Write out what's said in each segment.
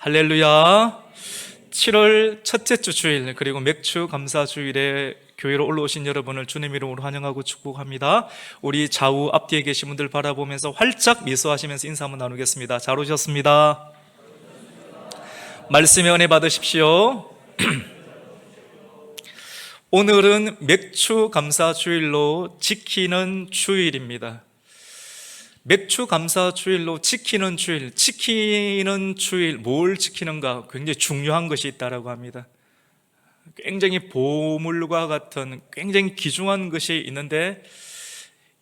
할렐루야. 7월 첫째 주 주일, 그리고 맥주 감사 주일에 교회로 올라오신 여러분을 주님 이름으로 환영하고 축복합니다. 우리 좌우 앞뒤에 계신 분들 바라보면서 활짝 미소하시면서 인사 한번 나누겠습니다. 잘 오셨습니다. 말씀의 은혜 받으십시오. 오늘은 맥주 감사 주일로 지키는 주일입니다. 맥주 감사 주일로 지키는 주일, 뭘 지키는가? 굉장히 중요한 것이 있다고 합니다. 굉장히 보물과 같은 굉장히 귀중한 것이 있는데,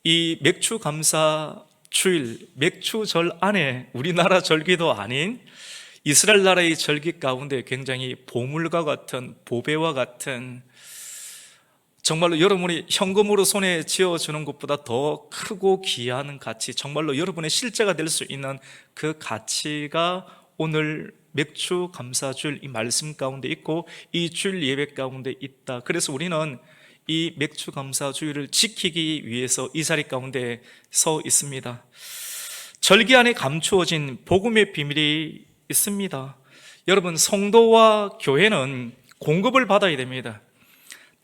이 맥주 감사 주일, 맥주절 안에 우리나라 절기도 아닌 이스라엘 나라의 절기 가운데 굉장히 보물과 같은, 보배와 같은, 정말로 여러분이 현금으로 손에 쥐어주는 것보다 더 크고 귀한 가치, 정말로 여러분의 실제가 될 수 있는 그 가치가 오늘 맥주 감사주일 이 말씀 가운데 있고 이 주일 예배 가운데 있다. 그래서 우리는 이 맥주 감사주일을 지키기 위해서 이 자리 가운데 서 있습니다. 절기 안에 감추어진 복음의 비밀이 있습니다. 여러분, 성도와 교회는 공급을 받아야 됩니다.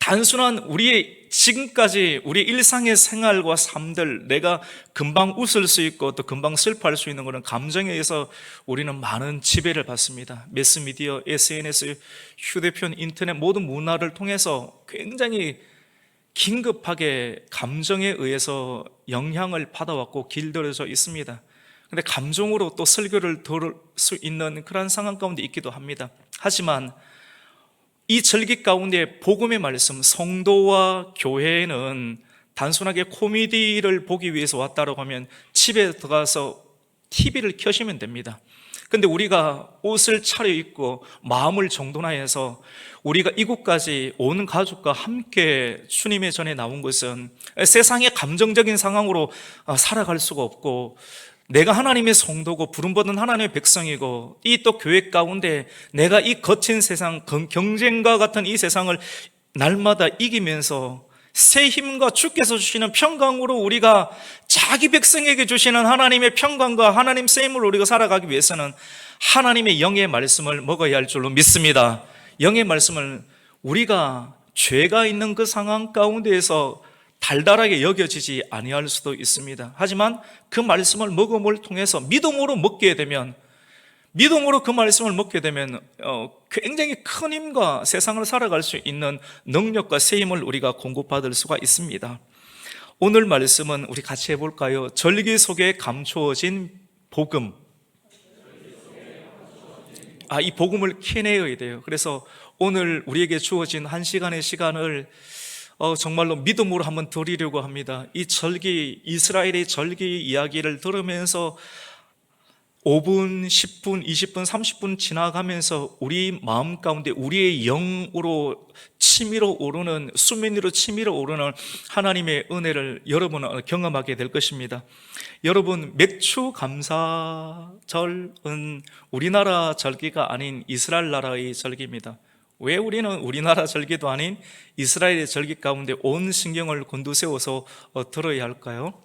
단순한 우리의 지금까지 우리 일상의 생활과 삶들, 내가 금방 웃을 수 있고 또 금방 슬퍼할 수 있는 것은 감정에 의해서 우리는 많은 지배를 받습니다. 매스미디어, SNS, 휴대폰, 인터넷 모든 문화를 통해서 굉장히 긴급하게 감정에 의해서 영향을 받아왔고 길들여져 있습니다. 그런데 감정으로 또 설교를 들을 수 있는 그런 상황 가운데 있기도 합니다. 하지만 이 절기 가운데 복음의 말씀, 성도와 교회는 단순하게 코미디를 보기 위해서 왔다고 하면 집에 들어가서 TV를 켜시면 됩니다. 근데 우리가 옷을 차려입고 마음을 정돈하여서 우리가 이곳까지 온 가족과 함께 주님의 전에 나온 것은 세상의 감정적인 상황으로 살아갈 수가 없고, 내가 하나님의 성도고 부름받은 하나님의 백성이고 이 또 교회 가운데 내가 이 거친 세상, 경쟁과 같은 이 세상을 날마다 이기면서 새 힘과 주께서 주시는 평강으로 우리가 자기 백성에게 주시는 하나님의 평강과 하나님 새 힘으로 우리가 살아가기 위해서는 하나님의 영의 말씀을 먹어야 할 줄로 믿습니다. 영의 말씀을 우리가 죄가 있는 그 상황 가운데에서 달달하게 여겨지지 아니할 수도 있습니다. 하지만 그 말씀을 먹음을 통해서 믿음으로 그 말씀을 먹게 되면 굉장히 큰 힘과 세상을 살아갈 수 있는 능력과 새 힘을 우리가 공급받을 수가 있습니다. 오늘 말씀은 우리 같이 해볼까요? 절기 속에 감추어진 복음. 이 복음을 캐내야 돼요. 그래서 오늘 우리에게 주어진 한 시간의 시간을 정말로 믿음으로 한번 드리려고 합니다. 이 절기, 이스라엘의 절기 이야기를 들으면서 5분, 10분, 20분, 30분 지나가면서 우리 마음 가운데 우리의 영으로 치밀어 오르는, 수면 위로 치밀어 오르는 하나님의 은혜를 여러분은 경험하게 될 것입니다. 여러분, 맥주 감사절은 우리나라 절기가 아닌 이스라엘 나라의 절기입니다. 왜 우리는 우리나라 절기도 아닌 이스라엘의 절기 가운데 온 신경을 곤두세워서 들어야 할까요?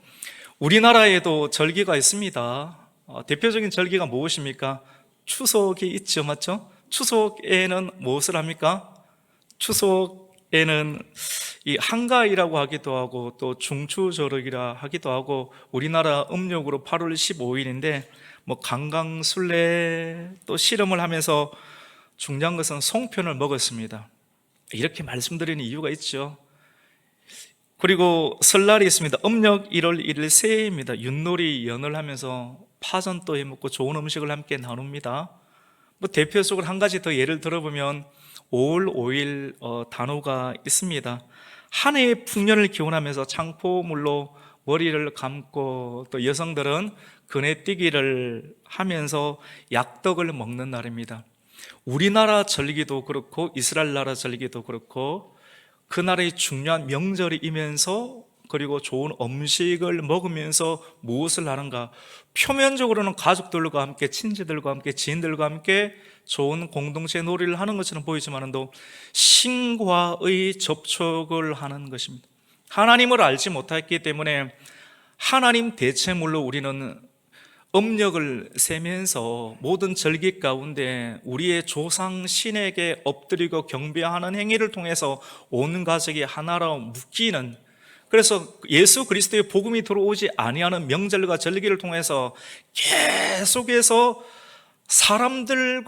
우리나라에도 절기가 있습니다. 대표적인 절기가 무엇입니까? 추석이 있죠, 맞죠? 추석에는 무엇을 합니까? 추석에는 이 한가위라고 하기도 하고 또 중추절기라 하기도 하고, 우리나라 음력으로 8월 15일인데 강강술래 또 씨름을 하면서 중요한 것은 송편을 먹었습니다. 이렇게 말씀드리는 이유가 있죠. 그리고 설날이 있습니다. 음력 1월 1일 새해입니다. 윷놀이 연을 하면서 파전도 해먹고 좋은 음식을 함께 나눕니다. 대표적으로 한 가지 더 예를 들어보면 5월 5일 단오가 있습니다. 한 해의 풍년을 기원하면서 창포물로 머리를 감고 또 여성들은 그네뛰기를 하면서 약떡을 먹는 날입니다. 우리나라 절기도 그렇고 이스라엘 나라 절기도 그렇고 그날의 중요한 명절이면서, 그리고 좋은 음식을 먹으면서 무엇을 하는가? 표면적으로는 가족들과 함께, 친지들과 함께, 지인들과 함께 좋은 공동체 놀이를 하는 것처럼 보이지만도 신과의 접촉을 하는 것입니다. 하나님을 알지 못했기 때문에 하나님 대체물로 우리는 음력을 세면서 모든 절기 가운데 우리의 조상 신에게 엎드리고 경배하는 행위를 통해서 온 가족이 하나로 묶이는, 그래서 예수 그리스도의 복음이 들어오지 아니하는 명절과 절기를 통해서 계속해서 사람들을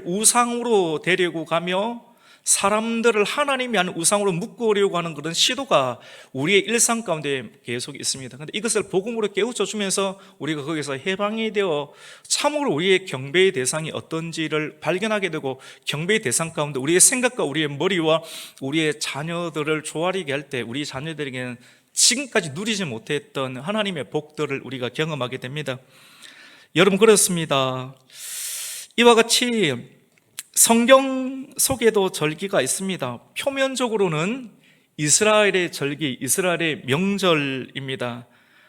우상으로 데리고 가며 사람들을 하나님이 아닌 우상으로 묶으려고 하는 그런 시도가 우리의 일상 가운데 계속 있습니다. 그런데 이것을 복음으로 깨우쳐 주면서 우리가 거기서 해방이 되어 참으로 우리의 경배의 대상이 어떤지를 발견하게 되고, 경배의 대상 가운데 우리의 생각과 우리의 머리와 우리의 자녀들을 조아리게 할 때 우리 자녀들에게는 지금까지 누리지 못했던 하나님의 복들을 우리가 경험하게 됩니다. 여러분, 그렇습니다. 이와 같이 성경 속에도 절기가 있습니다. 표면적으로는 이스라엘의 절기, 이스라엘의 명절입니다.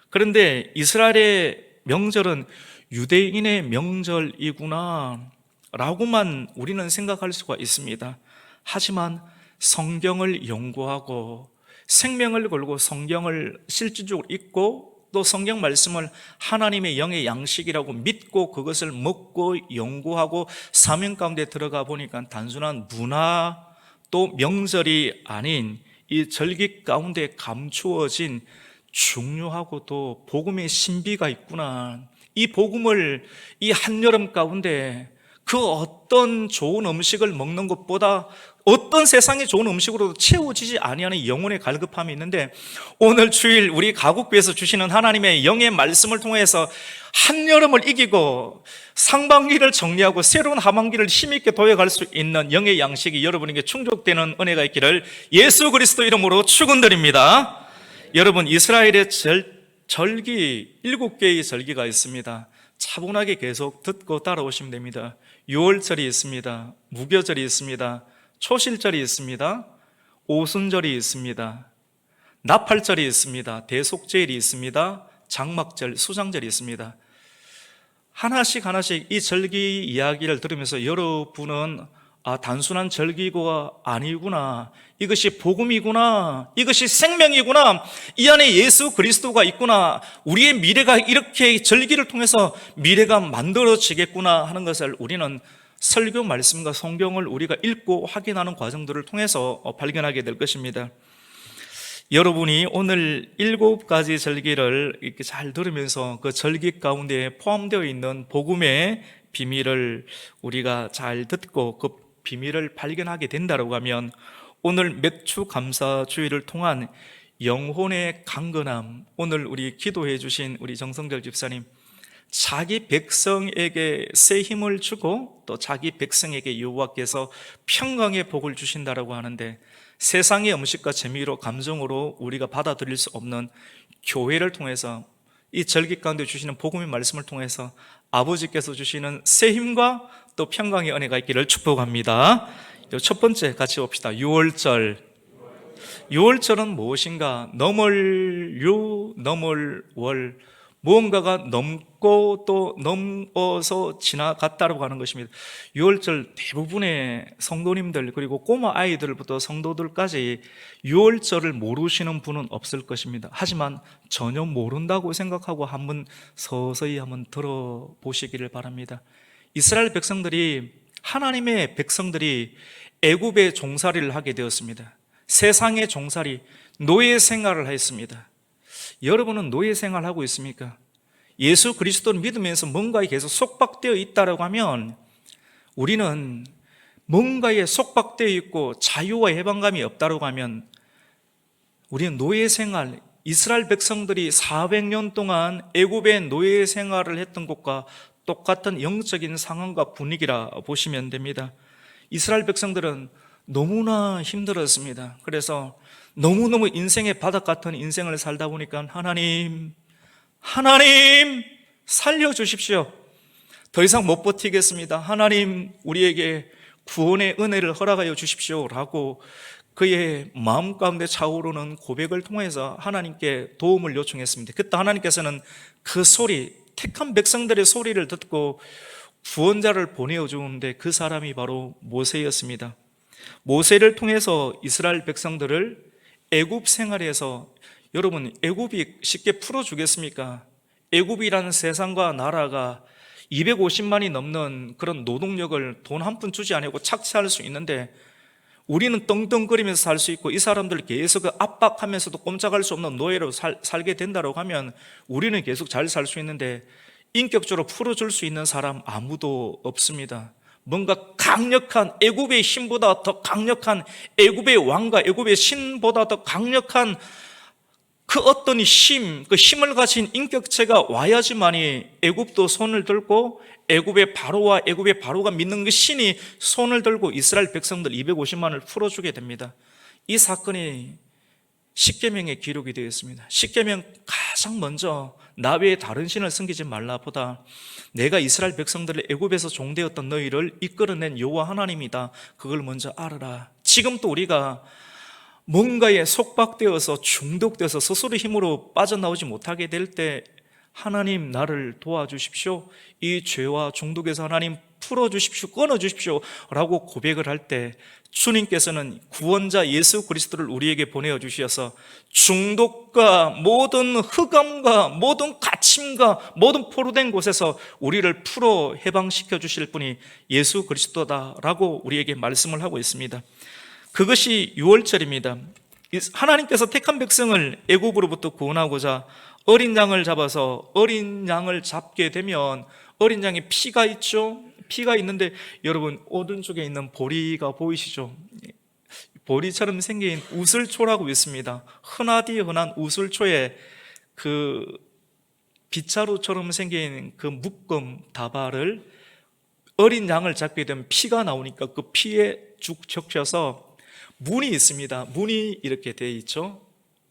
그런데 이스라엘의 명절은 유대인의 명절이구나 라고만 우리는 생각할 수가 있습니다. 하지만 성경을 연구하고 생명을 걸고 성경을 실질적으로 읽고 또 성경 말씀을 하나님의 영의 양식이라고 믿고 그것을 먹고 연구하고 사명 가운데 들어가 보니까 단순한 문화 또 명절이 아닌 이 절기 가운데 감추어진 중요하고 또 복음의 신비가 있구나. 이 복음을 이 한여름 가운데 그 어떤 좋은 음식을 먹는 것보다 어떤 세상의 좋은 음식으로도 채워지지 아니하는 영혼의 갈급함이 있는데, 오늘 주일 우리 가국교회에서 주시는 하나님의 영의 말씀을 통해서 한여름을 이기고 상반기를 정리하고 새로운 하반기를 힘있게 도약할 수 있는 영의 양식이 여러분에게 충족되는 은혜가 있기를 예수 그리스도 이름으로 축원드립니다. 여러분, 이스라엘의 절기 7개의 절기가 있습니다. 차분하게 계속 듣고 따라오시면 됩니다. 유월절이 있습니다. 무교절이 있습니다. 초실절이 있습니다. 오순절이 있습니다. 나팔절이 있습니다. 대속제일이 있습니다. 장막절, 수장절이 있습니다. 하나씩 이 절기 이야기를 들으면서 여러분은 단순한 절기가 아니구나, 이것이 복음이구나, 이것이 생명이구나, 이 안에 예수 그리스도가 있구나, 우리의 미래가 이렇게 절기를 통해서 미래가 만들어지겠구나 하는 것을 우리는 설교 말씀과 성경을 우리가 읽고 확인하는 과정들을 통해서 발견하게 될 것입니다. 여러분이 오늘 7가지 절기를 이렇게 잘 들으면서 그 절기 가운데 포함되어 있는 복음의 비밀을 우리가 잘 듣고 그 비밀을 발견하게 된다고 하면, 오늘 맥주 감사 주일을 통한 영혼의 강건함, 오늘 우리 기도해 주신 우리 정성절 집사님, 자기 백성에게 새 힘을 주고 또 자기 백성에게 여호와께서 평강의 복을 주신다라고 하는데, 세상의 음식과 재미로 감정으로 우리가 받아들일 수 없는 교회를 통해서 이 절기 가운데 주시는 복음의 말씀을 통해서 아버지께서 주시는 새 힘과 또 평강의 은혜가 있기를 축복합니다. 첫 번째 같이 봅시다. 유월절. 유월절은 무엇인가? 넘을 유, 넘을 월, 무언가가 넘고 또 넘어서 지나갔다라고 하는 것입니다. 유월절 대부분의 성도님들, 그리고 꼬마 아이들부터 성도들까지 유월절을 모르시는 분은 없을 것입니다. 하지만 전혀 모른다고 생각하고 한번 서서히 한번 들어보시기를 바랍니다. 이스라엘 백성들이, 하나님의 백성들이 애굽의 종살이를 하게 되었습니다. 세상의 종살이, 노예 생활을 했습니다. 여러분은 노예 생활하고 있습니까? 예수 그리스도를 믿으면서 뭔가에 계속 속박되어 있다고 하면, 우리는 뭔가에 속박되어 있고 자유와 해방감이 없다고 하면, 우리는 노예 생활, 이스라엘 백성들이 400년 동안 애굽의 노예 생활을 했던 것과 똑같은 영적인 상황과 분위기라 보시면 됩니다. 이스라엘 백성들은 너무나 힘들었습니다. 그래서 너무너무 인생의 바닥 같은 인생을 살다 보니까 하나님 살려주십시오. 더 이상 못 버티겠습니다. 하나님, 우리에게 구원의 은혜를 허락하여 주십시오 라고 그의 마음 가운데 차오르는 고백을 통해서 하나님께 도움을 요청했습니다. 그때 하나님께서는 그 소리, 택한 백성들의 소리를 듣고 구원자를 보내주는데 그 사람이 바로 모세였습니다. 모세를 통해서 이스라엘 백성들을 애굽 생활에서, 여러분 애굽이 쉽게 풀어주겠습니까? 애굽이라는 세상과 나라가 250만이 넘는 그런 노동력을 돈 한 푼 주지 않고 착취할 수 있는데, 우리는 떵떵거리면서 살 수 있고 이 사람들을 계속 압박하면서도 꼼짝할 수 없는 노예로 살게 된다고 하면 우리는 계속 잘 살 수 있는데, 인격적으로 풀어줄 수 있는 사람 아무도 없습니다. 뭔가 강력한, 애굽의 힘보다 더 강력한, 애굽의 왕과 애굽의 신보다 더 강력한 그 어떤 힘, 그 힘을 가진 인격체가 와야지만이 애굽도 손을 들고, 애굽의 바로와 애굽의 바로가 믿는 그 신이 손을 들고 이스라엘 백성들 250만을 풀어주게 됩니다. 이 사건이 십계명에 기록이 되어 있습니다. 십계명 가장 먼저 나 외에 다른 신을 섬기지 말라 보다 내가 이스라엘 백성들을 애굽에서 종되었던 너희를 이끌어낸 여호와 하나님이다, 그걸 먼저 알아라. 지금 또 우리가 뭔가에 속박되어서 중독되어서 스스로 힘으로 빠져나오지 못하게 될 때 하나님 나를 도와주십시오, 이 죄와 중독에서 하나님 풀어주십시오, 끊어주십시오 라고 고백을 할 때 주님께서는 구원자 예수 그리스도를 우리에게 보내어 주셔서 중독과 모든 흑암과 모든 갇힘과 모든 포로된 곳에서 우리를 풀어 해방시켜 주실 분이 예수 그리스도다라고 우리에게 말씀을 하고 있습니다. 그것이 유월절입니다. 하나님께서 택한 백성을 애굽으로부터 구원하고자 어린 양을 잡아서, 어린 양을 잡게 되면 어린 양에 피가 있죠. 피가 있는데 여러분 오른쪽에 있는 보리가 보이시죠? 보리처럼 생긴 우슬초라고 있습니다. 흔하디 흔한 우슬초에 그 빗자루처럼 생긴 그 묶음 다발을 어린 양을 잡게 되면 피가 나오니까 그 피에 쭉 적셔서 문이 있습니다. 문이 이렇게 되어 있죠.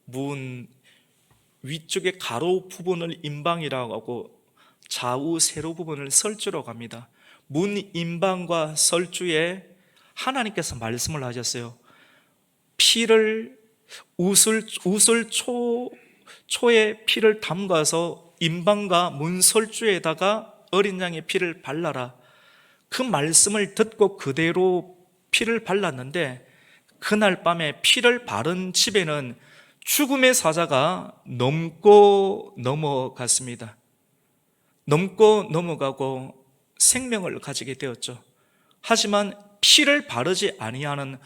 문 위쪽에 가로 부분을 임방이라고 하고 좌우 세로 부분을 설주라고 합니다. 문 임방과 설주에 하나님께서 말씀을 하셨어요. 피를 우슬초에 피를 담가서 임방과 문 설주에다가 어린 양의 피를 발라라. 그 말씀을 듣고 그대로 피를 발랐는데 그날 밤에 피를 바른 집에는 죽음의 사자가 넘고 넘어갔습니다. 넘고 넘어가고 생명을 가지게 되었죠. 하지만 피를 바르지 아니하는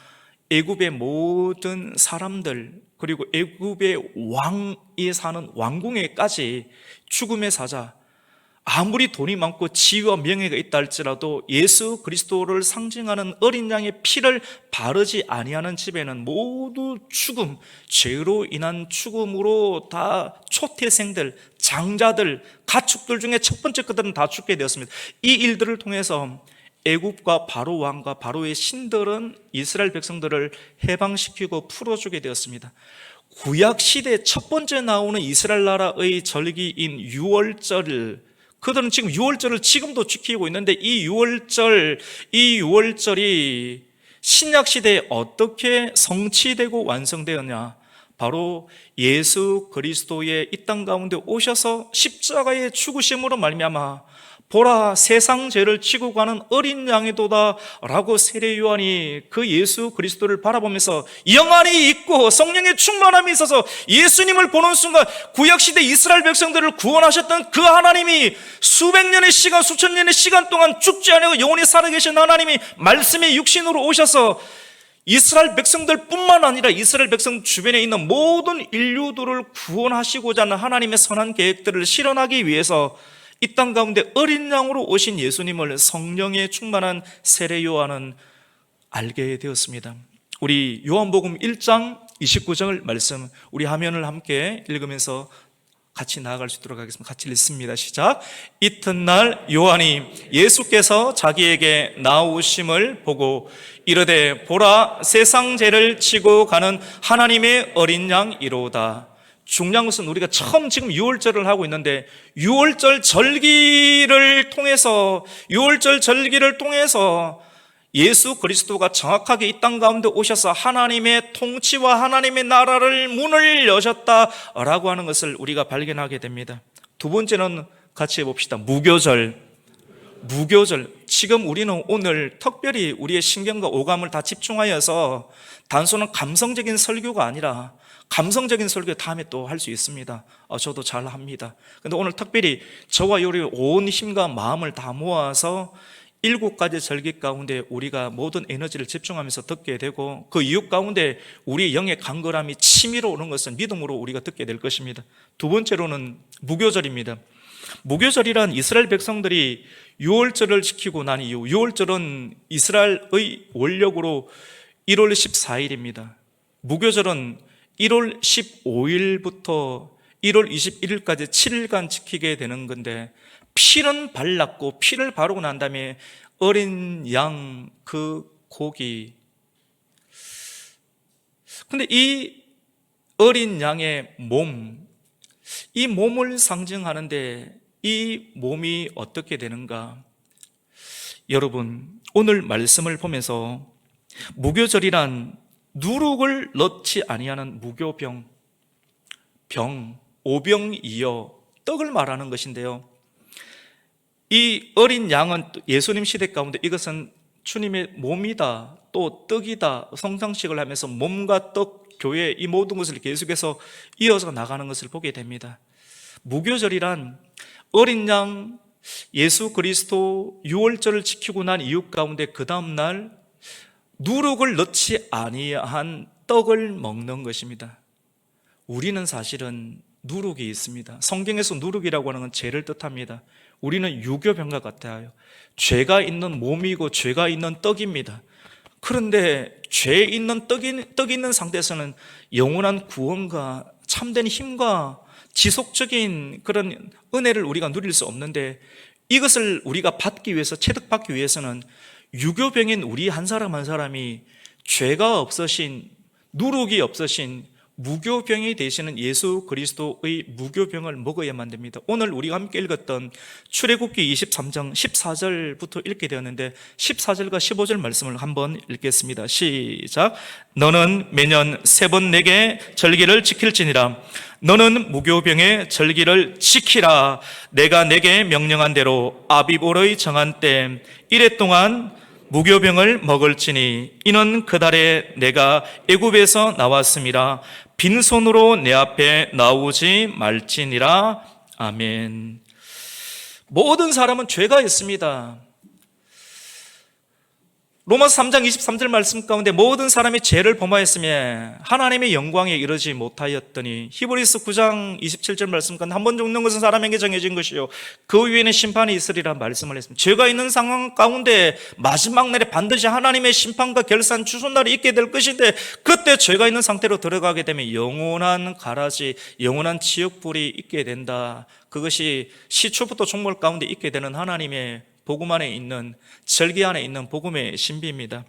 애굽의 모든 사람들, 그리고 애굽의 왕이 사는 왕궁에까지 죽음의 사자, 아무리 돈이 많고 지위와 명예가 있다 할지라도 예수 그리스도를 상징하는 어린 양의 피를 바르지 아니하는 집에는 모두 죽음, 죄로 인한 죽음으로 다 초태생들, 장자들, 가축들 중에 첫 번째 그들은 다 죽게 되었습니다. 이 일들을 통해서 애굽과 바로 왕과 바로의 신들은 이스라엘 백성들을 해방시키고 풀어주게 되었습니다. 구약시대 첫 번째 나오는 이스라엘 나라의 절기인 유월절, 그들은 지금 유월절을 지금도 지키고 있는데 이 유월절이 신약시대에 어떻게 성취되고 완성되었냐? 바로 예수 그리스도의 이 땅 가운데 오셔서 십자가의 죽으심으로 말미암아 보라 세상 죄를 지고 가는 어린 양이도다 라고 세례 요한이 그 예수 그리스도를 바라보면서 영안이 있고 성령의 충만함이 있어서 예수님을 보는 순간 구약시대 이스라엘 백성들을 구원하셨던 그 하나님이 수백 년의 시간, 수천 년의 시간 동안 죽지 않고 영원히 살아계신 하나님이 말씀의 육신으로 오셔서 이스라엘 백성들 뿐만 아니라 이스라엘 백성 주변에 있는 모든 인류들을 구원하시고자 하는 하나님의 선한 계획들을 실현하기 위해서 이 땅 가운데 어린 양으로 오신 예수님을 성령의 충만한 세례 요한은 알게 되었습니다. 우리 요한복음 1장 29절 말씀 우리 화면을 함께 읽으면서 같이 나아갈 수 있도록 하겠습니다. 같이 읽습니다. 시작. 이튿날 요한이 예수께서 자기에게 나오심을 보고 이르되 보라 세상 죄를 지고 가는 하나님의 어린 양이로다. 중요한 것은 우리가 처음 지금 유월절을 하고 있는데 유월절 절기를 통해서 예수 그리스도가 정확하게 이 땅 가운데 오셔서 하나님의 통치와 하나님의 나라를 문을 여셨다라고 하는 것을 우리가 발견하게 됩니다. 두 번째는 같이 해봅시다. 무교절. 무교절. 지금 우리는 오늘 특별히 우리의 신경과 오감을 다 집중하여서 단순한 감성적인 설교가 아니라, 감성적인 설교 다음에 또 할 수 있습니다. 저도 잘 합니다. 근데 오늘 특별히 저와 요리 온 힘과 마음을 다 모아서 7가지 절기 가운데 우리가 모든 에너지를 집중하면서 듣게 되고, 그 이유 가운데 우리 영의 강건함이 치밀어 오는 것은 믿음으로 우리가 듣게 될 것입니다. 두 번째로는 무교절입니다. 무교절이란 이스라엘 백성들이 유월절을 지키고 난 이후, 유월절은 이스라엘의 원력으로 1월 14일입니다. 무교절은 1월 15일부터 1월 21일까지 7일간 지키게 되는 건데, 피는 발랐고 피를 바르고 난 다음에 어린 양 그 고기, 근데 이 어린 양의 몸, 이 몸을 상징하는데 이 몸이 어떻게 되는가? 여러분, 오늘 말씀을 보면서 무교절이란 누룩을 넣지 아니하는 무교병, 오병이어 떡을 말하는 것인데요, 이 어린 양은 예수님 시대 가운데 이것은 주님의 몸이다, 또 떡이다, 성상식을 하면서 몸과 떡, 교회, 이 모든 것을 계속해서 이어서 나가는 것을 보게 됩니다. 무교절이란 어린 양 예수 그리스도 유월절을 지키고 난 이유 가운데 그 다음날 누룩을 넣지 아니한 떡을 먹는 것입니다. 우리는 사실은 누룩이 있습니다. 성경에서 누룩이라고 하는 건 죄를 뜻합니다. 우리는 유교병과 같아요. 죄가 있는 몸이고 죄가 있는 떡입니다. 그런데 죄 있는 떡 있는 상태에서는 영원한 구원과 참된 힘과 지속적인 그런 은혜를 우리가 누릴 수 없는데, 이것을 우리가 받기 위해서, 체득받기 위해서는 유교병인 우리 한 사람 한 사람이 죄가 없으신, 누룩이 없으신 무교병이 되시는 예수 그리스도의 무교병을 먹어야만 됩니다. 오늘 우리가 함께 읽었던 출애굽기 23장 14절부터 읽게 되었는데, 14절과 15절 말씀을 한번 읽겠습니다. 시작. 너는 매년 3번 내게 절기를 지킬지니라. 너는 무교병의 절기를 지키라. 내가 내게 명령한 대로 아비보의 정한 때 이래 동안 무교병을 먹을지니 이는 그 달에 내가 애굽에서 나왔음이라. 빈손으로 내 앞에 나오지 말지니라. 아멘. 모든 사람은 죄가 있습니다. 로마서 3장 23절 말씀 가운데 모든 사람이 죄를 범하였으며 하나님의 영광에 이르지 못하였더니, 히브리서 9장 27절 말씀 가운데 한 번 죽는 것은 사람에게 정해진 것이요 그 위에는 심판이 있으리라 말씀을 했습니다. 죄가 있는 상황 가운데 마지막 날에 반드시 하나님의 심판과 결산 주소날이 있게 될 것인데, 그때 죄가 있는 상태로 들어가게 되면 영원한 가라지, 영원한 지옥불이 있게 된다. 그것이 시초부터 종말 가운데 있게 되는 하나님의 복음 안에 있는, 절기 안에 있는 복음의 신비입니다.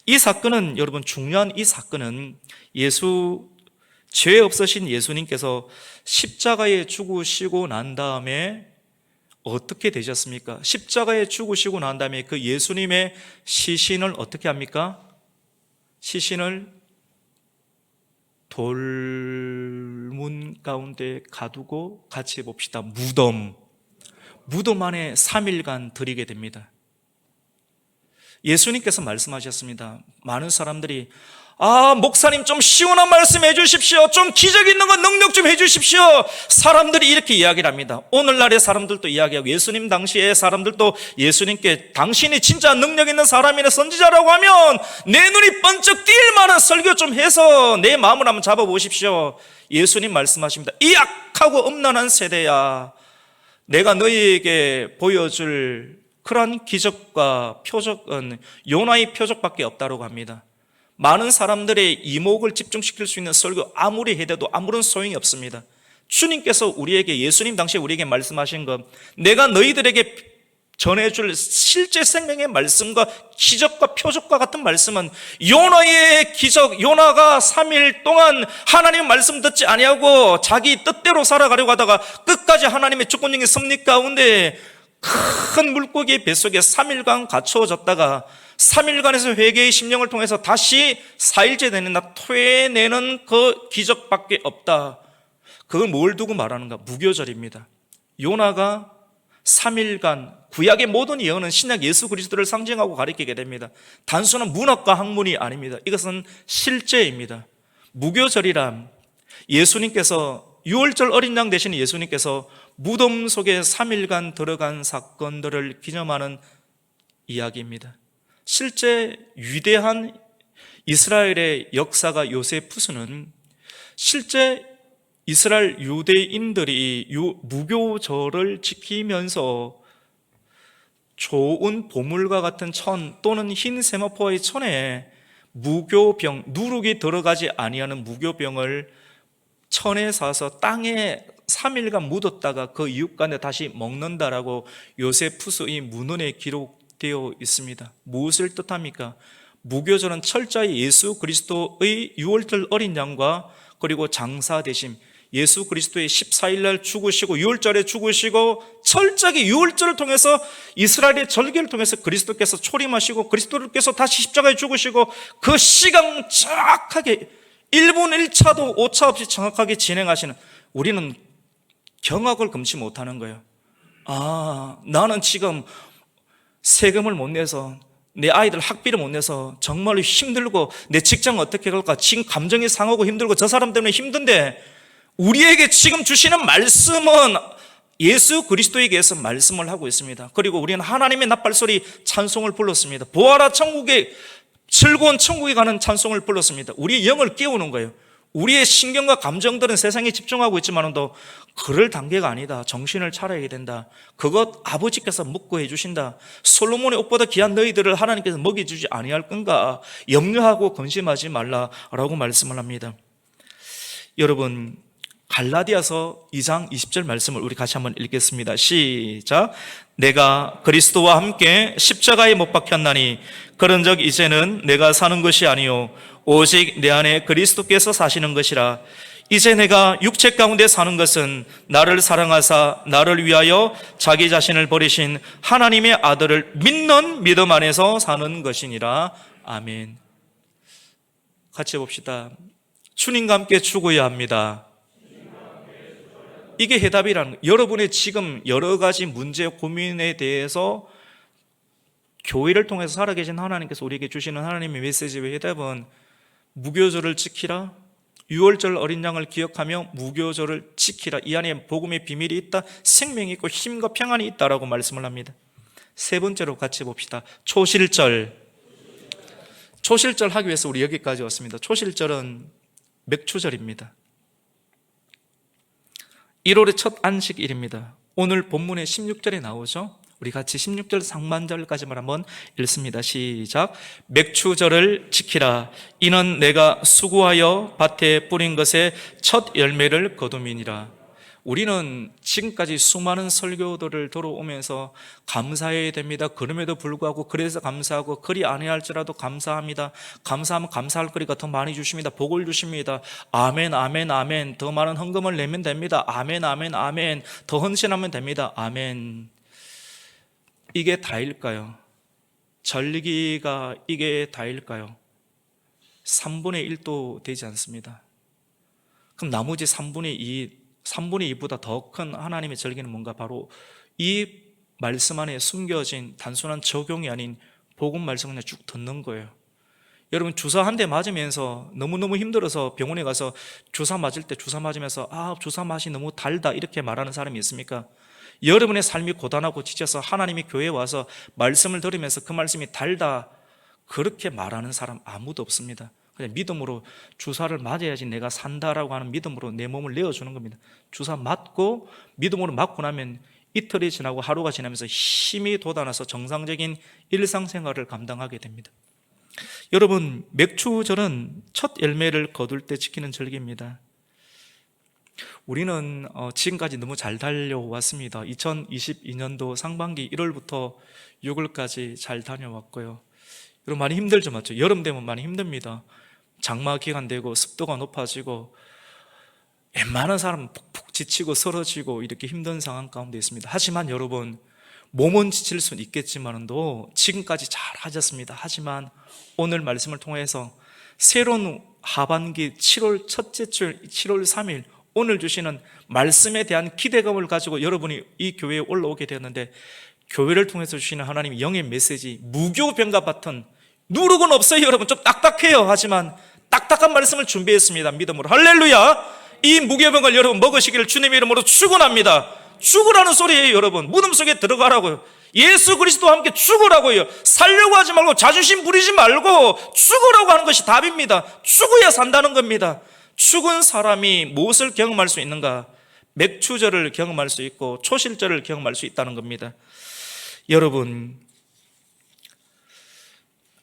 이 사건은, 여러분, 중요한 이 사건은 죄 없으신 예수님께서 십자가에 죽으시고 난 다음에 어떻게 되셨습니까? 십자가에 죽으시고 난 다음에 그 예수님의 시신을 어떻게 합니까? 시신을 돌문 가운데 가두고, 같이 봅시다. 무덤 안에 3일간 들이게 됩니다. 예수님께서 말씀하셨습니다. 많은 사람들이 목사님 좀 시원한 말씀 해주십시오. 좀 기적 있는 거 능력 좀 해주십시오. 사람들이 이렇게 이야기를 합니다. 오늘날의 사람들도 이야기하고, 예수님 당시의 사람들도 예수님께 당신이 진짜 능력 있는 사람이나 선지자라고 하면 내 눈이 번쩍 띌 만한 설교 좀 해서 내 마음을 한번 잡아보십시오. 예수님 말씀하십니다. 이 악하고 음란한 세대야, 내가 너희에게 보여줄 그러한 기적과 표적은 요나의 표적밖에 없다고 합니다. 많은 사람들의 이목을 집중시킬 수 있는 설교 아무리 해도 아무런 소용이 없습니다. 주님께서 우리에게, 예수님 당시에 우리에게 말씀하신 것, 내가 너희들에게 전해줄 실제 생명의 말씀과 기적과 표적과 같은 말씀은 요나의 기적, 요나가 3일 동안 하나님의 말씀 듣지 아니하고 자기 뜻대로 살아가려고 하다가 끝까지 하나님의 주권적인 섭리 가운데 큰 물고기 뱃속에 3일간 갇혀졌다가 3일간에서 회개의 심령을 통해서 다시 4일째 되는 날 토해내는 그 기적밖에 없다. 그걸 뭘 두고 말하는가? 무교절입니다. 요나가 3일간 구약의 모든 예언은 신약 예수 그리스도를 상징하고 가리키게 됩니다. 단순한 문학과 학문이 아닙니다. 이것은 실제입니다. 무교절이란 예수님께서 6월절 어린 양 대신 예수님께서 무덤 속에 3일간 들어간 사건들을 기념하는 이야기입니다. 실제 위대한 이스라엘의 역사가 요세푸스는 실제 이스라엘 유대인들이 무교절을 지키면서 좋은 보물과 같은 천 또는 흰 세마포의 천에 무교병, 누룩이 들어가지 아니하는 무교병을 천에 사서 땅에 3일간 묻었다가 그 이웃간에 다시 먹는다라고 요세푸스의 문헌에 기록되어 있습니다. 무엇을 뜻합니까? 무교절은 철저히 예수 그리스도의 6월절 어린 양과 그리고 장사 대심, 예수 그리스도의 14일날 죽으시고 6월절에 죽으시고 철저하게 6월절을 통해서 이스라엘의 절기를 통해서 그리스도께서 초림하시고 그리스도께서 다시 십자가에 죽으시고 그 시간 정확하게 1분 1차도 오차 없이 정확하게 진행하시는, 우리는 경악을 금치 못하는 거예요. 나는 지금 세금을 못 내서 내 아이들 학비를 못 내서 정말로 힘들고 내 직장 어떻게 갈까 지금 감정이 상하고 힘들고 저 사람 때문에 힘든데, 우리에게 지금 주시는 말씀은 예수 그리스도에게서 말씀을 하고 있습니다. 그리고 우리는 하나님의 납발소리 찬송을 불렀습니다. 보아라 천국에, 즐거운 천국에 가는 찬송을 불렀습니다. 우리의 영을 깨우는 거예요. 우리의 신경과 감정들은 세상에 집중하고 있지만도 그럴 단계가 아니다. 정신을 차려야 된다. 그것 아버지께서 묵고 해주신다. 솔로몬의 옷보다 귀한 너희들을 하나님께서 먹여주지 아니할 건가, 염려하고 근심하지 말라라고 말씀을 합니다. 여러분, 갈라디아서 2장 20절 말씀을 우리 같이 한번 읽겠습니다. 시작. 내가 그리스도와 함께 십자가에 못 박혔나니 그런즉 이제는 내가 사는 것이 아니요 오직 내 안에 그리스도께서 사시는 것이라. 이제 내가 육체 가운데 사는 것은 나를 사랑하사 나를 위하여 자기 자신을 버리신 하나님의 아들을 믿는 믿음 안에서 사는 것이니라. 아멘. 같이 봅시다. 주님과 함께 죽어야 합니다. 이게 해답이라는, 여러분의 지금 여러 가지 문제, 고민에 대해서 교회를 통해서 살아계신 하나님께서 우리에게 주시는 하나님의 메시지의 해답은 무교절을 지키라, 6월절 어린 양을 기억하며 무교절을 지키라. 이 안에 복음의 비밀이 있다, 생명이 있고 힘과 평안이 있다라고 말씀을 합니다. 세 번째로 같이 봅시다. 초실절 하기 위해서 우리 여기까지 왔습니다. 초실절은 맥추절입니다. 1월의 첫 안식일입니다. 오늘 본문의 16절에 나오죠. 우리 같이 16절 상반절까지만 한번 읽습니다. 시작. 맥추절을 지키라. 이는 내가 수고하여 밭에 뿌린 것의 첫 열매를 거둠이니라. 우리는 지금까지 수많은 설교들을 들어오면서 감사해야 됩니다. 그럼에도 불구하고 그래서 감사하고, 그리 아니할지라도 감사합니다. 감사하면 감사할 거리가 더 많이 주십니다. 복을 주십니다. 아멘, 아멘, 아멘. 더 많은 헌금을 내면 됩니다. 아멘, 아멘, 아멘. 더 헌신하면 됩니다. 아멘. 이게 다일까요? 절기가 이게 다일까요? 3분의 1도 되지 않습니다. 그럼 나머지 3분의 2보다 더 큰 하나님의 절기는 뭔가, 바로 이 말씀 안에 숨겨진 단순한 적용이 아닌 복음 말씀을 그냥 쭉 듣는 거예요. 여러분, 주사 한 대 맞으면서 너무너무 힘들어서 병원에 가서 주사 맞을 때 주사 맞으면서 주사 맛이 너무 달다 이렇게 말하는 사람이 있습니까? 여러분의 삶이 고단하고 지쳐서 하나님이 교회에 와서 말씀을 들으면서 그 말씀이 달다 그렇게 말하는 사람 아무도 없습니다. 그냥 믿음으로 주사를 맞아야지 내가 산다라고 하는 믿음으로 내 몸을 내어주는 겁니다. 주사 맞고 믿음으로 맞고 나면 이틀이 지나고 하루가 지나면서 힘이 돋아나서 정상적인 일상생활을 감당하게 됩니다. 여러분, 맥추절은 첫 열매를 거둘 때 지키는 절기입니다. 우리는 지금까지 너무 잘 달려왔습니다. 2022년도 상반기 1월부터 6월까지 잘 다녀왔고요. 여러분, 많이 힘들죠, 맞죠? 여름 되면 많이 힘듭니다. 장마 기간 되고 습도가 높아지고 웬만한 사람은 푹푹 지치고 쓰러지고 이렇게 힘든 상황 가운데 있습니다. 하지만 여러분, 몸은 지칠 수는 있겠지만도 지금까지 잘 하셨습니다. 하지만 오늘 말씀을 통해서 새로운 하반기 7월 첫째 주, 7월 3일 오늘 주시는 말씀에 대한 기대감을 가지고 여러분이 이 교회에 올라오게 되었는데, 교회를 통해서 주시는 하나님의 영의 메시지, 무교병과 같은, 누룩은 없어요 여러분. 좀 딱딱해요. 하지만 딱딱한 말씀을 준비했습니다. 믿음으로 할렐루야. 이 무교병을 여러분 먹으시기를 주님의 이름으로 축원합니다. 죽으라는 소리예요 여러분. 무덤 속에 들어가라고요. 예수 그리스도와 함께 죽으라고요. 살려고 하지 말고 자존심 부리지 말고 죽으라고 하는 것이 답입니다. 죽어야 산다는 겁니다. 죽은 사람이 무엇을 경험할 수 있는가? 맥추절을 경험할 수 있고 초실절을 경험할 수 있다는 겁니다. 여러분,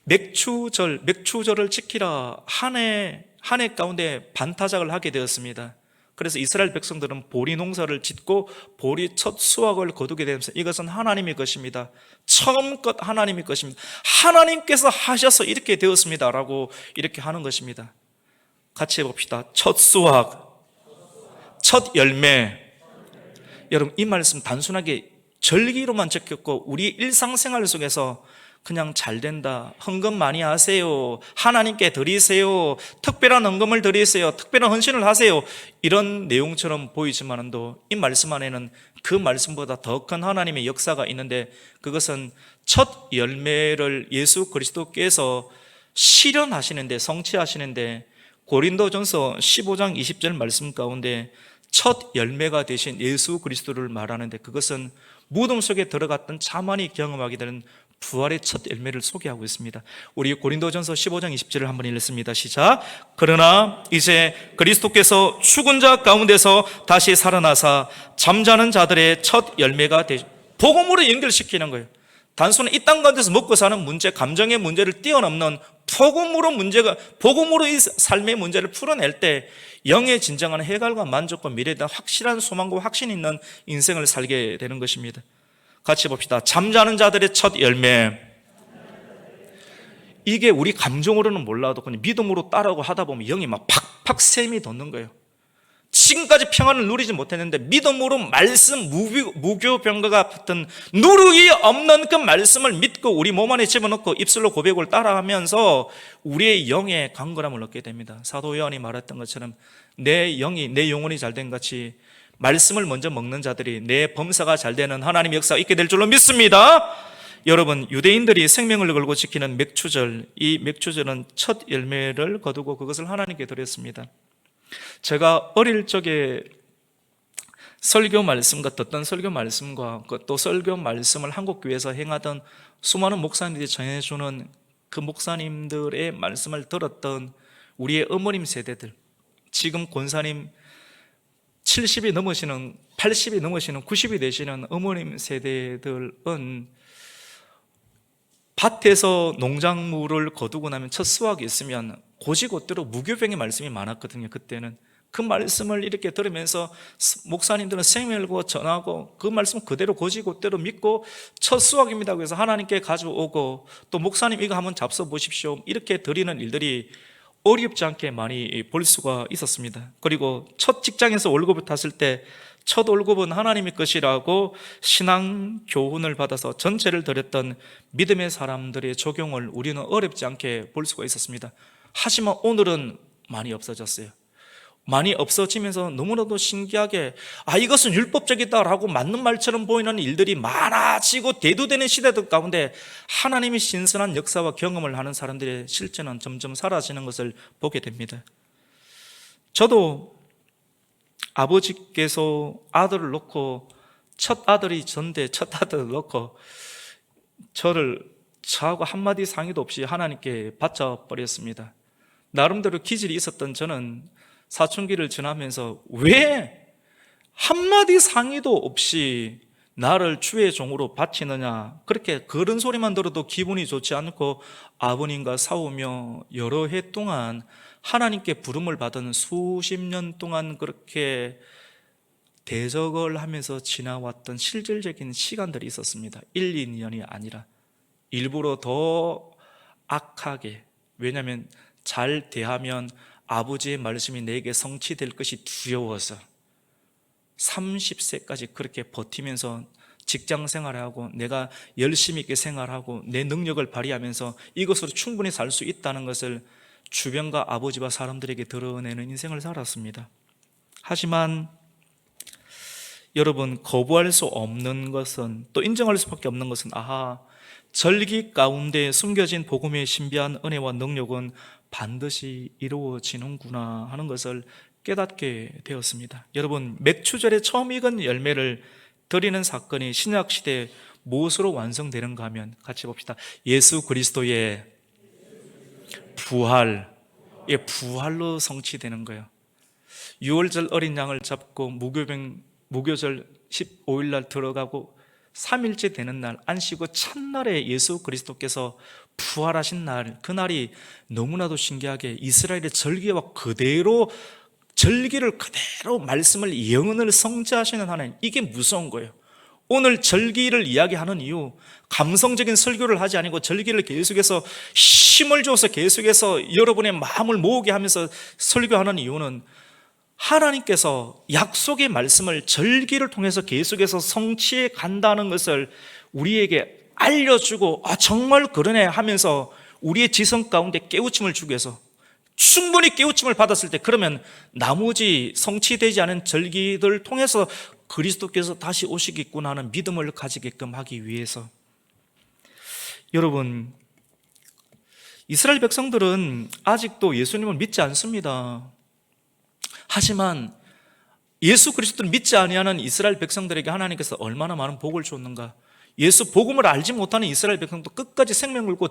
맥추절을 지키라 한 해 가운데 반타작을 하게 되었습니다. 그래서 이스라엘 백성들은 보리 농사를 짓고 보리 첫 수확을 거두게 되면서 이것은 하나님의 것입니다. 처음껏 하나님의 것입니다. 하나님께서 하셔서 이렇게 되었습니다 라고 이렇게 하는 것입니다. 같이 해봅시다. 첫 수확, 첫 열매. 여러분, 이 말씀 단순하게 절기로만 적혔고 우리 일상생활 속에서 그냥 잘 된다, 헌금 많이 하세요, 하나님께 드리세요, 특별한 헌금을 드리세요, 특별한 헌신을 하세요, 이런 내용처럼 보이지만도 이 말씀 안에는 그 말씀보다 더 큰 하나님의 역사가 있는데, 그것은 첫 열매를 예수 그리스도께서 실현하시는데, 성취하시는데, 고린도전서 15장 20절 말씀 가운데 첫 열매가 되신 예수 그리스도를 말하는데, 그것은 무덤 속에 들어갔던 자만이 경험하게 되는 부활의 첫 열매를 소개하고 있습니다. 우리 고린도전서 15장 20절을 한번 읽습니다. 시작. 그러나 이제 그리스도께서 죽은 자 가운데서 다시 살아나사 잠자는 자들의 첫 열매가 복음으로 연결시키는 거예요. 단순히 이 땅 가운데서 먹고 사는 문제, 감정의 문제를 뛰어넘는 복음으로 이 삶의 문제를 풀어낼 때 영의 진정한 해갈과 만족과 미래에 대한 확실한 소망과 확신 있는 인생을 살게 되는 것입니다. 같이 봅시다. 잠자는 자들의 첫 열매. 이게 우리 감정으로는 몰라도 그냥 믿음으로 따라오고 하다 보면 영이 막 팍팍 샘이 돋는 거예요. 지금까지 평안을 누리지 못했는데 믿음으로 말씀, 무교병과 같은 누룩이 없는 그 말씀을 믿고 우리 몸 안에 집어넣고 입술로 고백을 따라하면서 우리의 영의 강건함을 얻게 됩니다. 사도 요한이 말했던 것처럼 내 영혼이 잘된 같이 말씀을 먼저 먹는 자들이 내 범사가 잘 되는 하나님의 역사가 있게 될 줄로 믿습니다. 여러분, 유대인들이 생명을 걸고 지키는 맥추절, 이 맥추절은 첫 열매를 거두고 그것을 하나님께 드렸습니다. 제가 어릴 적에 설교 말씀과 듣던 설교 말씀과 또 설교 말씀을 한국교회에서 행하던 수많은 목사님들이 전해주는 그 목사님들의 말씀을 들었던 우리의 어머님 세대들, 지금 권사님 70이 넘으시는, 80이 넘으시는, 90이 되시는 어머님 세대들은 밭에서 농작물을 거두고 나면 첫 수확이 있으면 고지고대로 무교병의 말씀이 많았거든요. 그때는 그 말씀을 이렇게 들으면서 목사님들은 생명을 걸고 전하고 그 말씀 그대로 고지고대로 믿고 첫 수확입니다 그래서 하나님께 가져오고, 또 목사님 이거 한번 잡숴 보십시오 이렇게 드리는 일들이 어렵지 않게 많이 볼 수가 있었습니다. 그리고 첫 직장에서 월급을 탔을 때 첫 월급은 하나님의 것이라고 신앙 교훈을 받아서 전체를 드렸던 믿음의 사람들의 적용을 우리는 어렵지 않게 볼 수가 있었습니다. 하지만 오늘은 많이 없어졌어요. 많이 없어지면서 너무나도 신기하게 이것은 율법적이다라고 맞는 말처럼 보이는 일들이 많아지고 대두되는 시대들 가운데 하나님의 신선한 역사와 경험을 하는 사람들의 실제는 점점 사라지는 것을 보게 됩니다. 저도 아버지께서 아들을 놓고 첫 아들이 전데 첫 아들을 놓고 저하고 한마디 상의도 없이 하나님께 바쳐버렸습니다. 나름대로 기질이 있었던 저는 사춘기를 지나면서 왜 한마디 상의도 없이 나를 주의 종으로 바치느냐, 그렇게 그런 소리만 들어도 기분이 좋지 않고 아버님과 싸우며 여러 해 동안 하나님께 부름을 받은 수십 년 동안 그렇게 대적을 하면서 지나왔던 실질적인 시간들이 있었습니다. 1, 2년이 아니라 일부러 더 악하게, 왜냐하면 잘 대하면 아버지의 말씀이 내게 성취될 것이 두려워서 30세까지 그렇게 버티면서 직장 생활하고 내가 열심히 있게 생활하고 내 능력을 발휘하면서 이것으로 충분히 살 수 있다는 것을 주변과 아버지와 사람들에게 드러내는 인생을 살았습니다. 하지만 여러분, 거부할 수 없는 것은, 또 인정할 수밖에 없는 것은, 절기 가운데 숨겨진 복음의 신비한 은혜와 능력은 반드시 이루어지는구나 하는 것을 깨닫게 되었습니다. 여러분, 맥추절에 처음 익은 열매를 드리는 사건이 신약시대에 무엇으로 완성되는가 하면 같이 봅시다. 예수 그리스도의 부활로 성취되는 거예요. 6월절 어린 양을 잡고 무교절 15일 날 들어가고 3일째 되는 날 안식구 첫날에 예수 그리스도께서 부활하신 날, 그날이 너무나도 신기하게 이스라엘의 절기와 절기를 그대로 말씀을 영혼을 성취하시는 하나님, 이게 무서운 거예요. 오늘 절기를 이야기하는 이유, 감성적인 설교를 하지 아니고 절기를 계속해서 힘을 줘서 계속해서 여러분의 마음을 모으게 하면서 설교하는 이유는 하나님께서 약속의 말씀을 절기를 통해서 계속해서 성취해 간다는 것을 우리에게 알려주고 정말 그러네 하면서 우리의 지성 가운데 깨우침을 주기 위해서, 충분히 깨우침을 받았을 때 그러면 나머지 성취되지 않은 절기들을 통해서 그리스도께서 다시 오시겠구나 하는 믿음을 가지게끔 하기 위해서. 여러분, 이스라엘 백성들은 아직도 예수님을 믿지 않습니다. 하지만 예수 그리스도를 믿지 아니하는 이스라엘 백성들에게 하나님께서 얼마나 많은 복을 줬는가. 예수 복음을 알지 못하는 이스라엘 백성도 끝까지 생명 걸고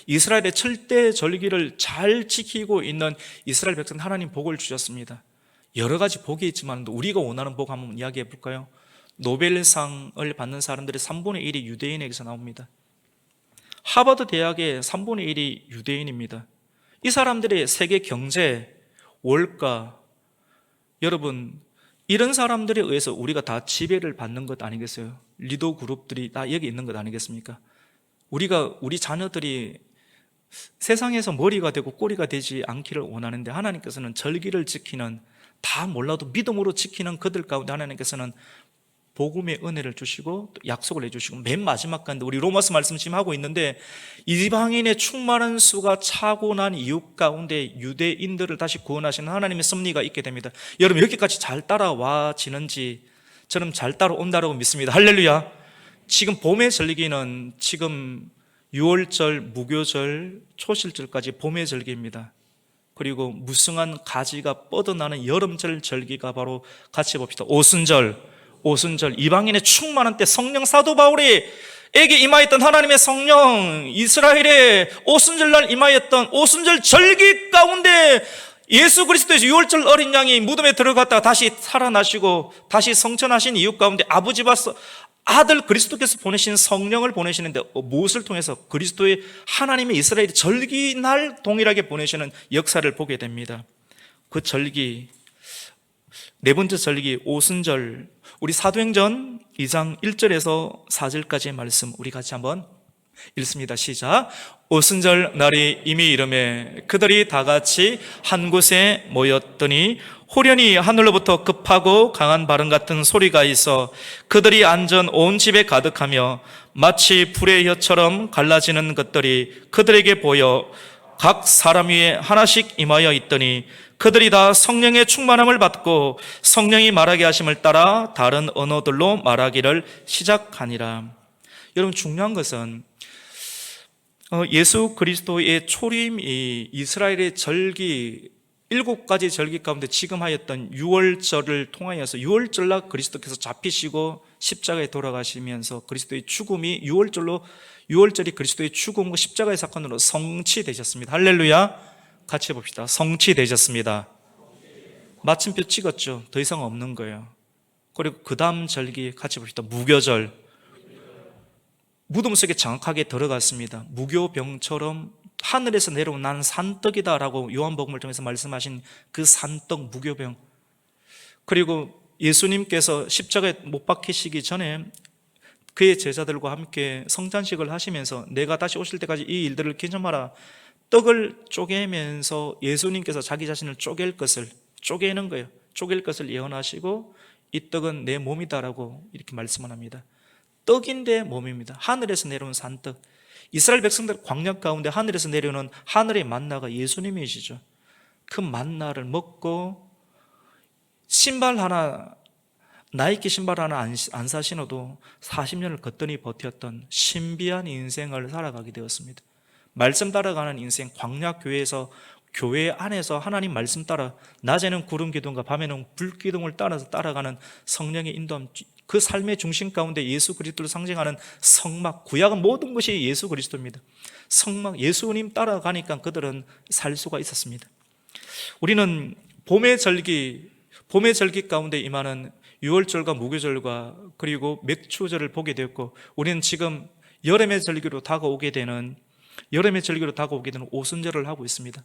이스라엘의 철대 절기를 잘 지키고 있는 이스라엘 백성, 하나님 복을 주셨습니다. 여러 가지 복이 있지만 우리가 원하는 복 한번 이야기해 볼까요? 노벨상을 받는 사람들의 3분의 1이 유대인에게서 나옵니다. 하버드 대학의 3분의 1이 유대인입니다. 이 사람들의 세계 경제, 월가, 여러분, 이런 사람들에 의해서 우리가 다 지배를 받는 것 아니겠어요? 리더 그룹들이 다 여기 있는 것 아니겠습니까? 우리 자녀들이 세상에서 머리가 되고 꼬리가 되지 않기를 원하는데, 하나님께서는 절기를 지키는, 다 몰라도 믿음으로 지키는 그들 가운데 하나님께서는 복음의 은혜를 주시고 약속을 해주시고, 맨 마지막 가운데 우리 로마서 말씀 지금 하고 있는데, 이방인의 충만한 수가 차고 난 이유 가운데 유대인들을 다시 구원하시는 하나님의 섭리가 있게 됩니다. 여러분, 여기까지 잘 따라와지는지 저는 잘 따라온다고 믿습니다. 할렐루야. 지금 봄의 절기는 지금 6월절, 무교절, 초실절까지 봄의 절기입니다. 그리고 무성한 가지가 뻗어나는 여름절 절기가 바로 같이 봅시다. 오순절, 이방인의 충만한 때 성령 사도 바울에게 임하였던 하나님의 성령, 이스라엘의 오순절날 임하였던 오순절 절기 가운데 예수 그리스도의 6월절 어린 양이 무덤에 들어갔다가 다시 살아나시고 다시 성천하신 이유 가운데 아버지와 아들 그리스도께서 보내신 성령을 보내시는데, 무엇을 통해서? 그리스도의 하나님의 이스라엘의 절기날 동일하게 보내시는 역사를 보게 됩니다. 그 절기, 네 번째 절기 오순절, 우리 사도행전 2장 1절에서 4절까지의 말씀 우리 같이 한번 읽습니다. 시작. 오순절 날이 이미 이르매 그들이 다 같이 한 곳에 모였더니 호련히 하늘로부터 급하고 강한 바람 같은 소리가 있어 그들이 앉은 온 집에 가득하며 마치 불의 혀처럼 갈라지는 것들이 그들에게 보여 각 사람 위에 하나씩 임하여 있더니 그들이 다 성령의 충만함을 받고 성령이 말하게 하심을 따라 다른 언어들로 말하기를 시작하니라. 여러분, 중요한 것은 예수 그리스도의 초림이 이스라엘의 절기 7가지 절기 가운데 지금 하였던 6월절을 통하여서 6월절날 그리스도께서 잡히시고 십자가에 돌아가시면서 그리스도의 죽음이 6월절이 그리스도의 죽음과 십자가의 사건으로 성취되셨습니다. 할렐루야. 같이 봅시다. 성취되셨습니다. 마침표 찍었죠. 더 이상 없는 거예요. 그리고 그 다음 절기 같이 봅시다. 무교절. 무덤 속에 정확하게 들어갔습니다. 무교병처럼 하늘에서 내려온 난 산떡이다라고 요한복음을 통해서 말씀하신 그 산떡 무교병. 그리고 예수님께서 십자가에 못 박히시기 전에 그의 제자들과 함께 성찬식을 하시면서 내가 다시 오실 때까지 이 일들을 기념하라. 떡을 쪼개면서 예수님께서 자기 자신을 쪼개는 거예요. 쪼갤 것을 예언하시고 이 떡은 내 몸이다라고 이렇게 말씀을 합니다. 떡인데 몸입니다. 하늘에서 내려온 산떡. 이스라엘 백성들 광야 가운데 하늘에서 내려오는 하늘의 만나가 예수님이시죠. 그 만나를 먹고 신발 하나, 나이키 신발 하나 안 사신어도 40년을 거뜬히 버텼던 신비한 인생을 살아가게 되었습니다. 말씀 따라가는 인생, 광야교회에서 교회 안에서 하나님 말씀 따라 낮에는 구름 기둥과 밤에는 불 기둥을 따라서 따라가는 성령의 인도함, 그 삶의 중심 가운데 예수 그리스도를 상징하는 성막, 구약은 모든 것이 예수 그리스도입니다. 성막, 예수님 따라가니까 그들은 살 수가 있었습니다. 우리는 봄의 절기 가운데 임하는 유월절과 무교절과 그리고 맥추절을 보게 되었고, 우리는 지금 여름의 절기로 다가오게 되는 오순절을 하고 있습니다.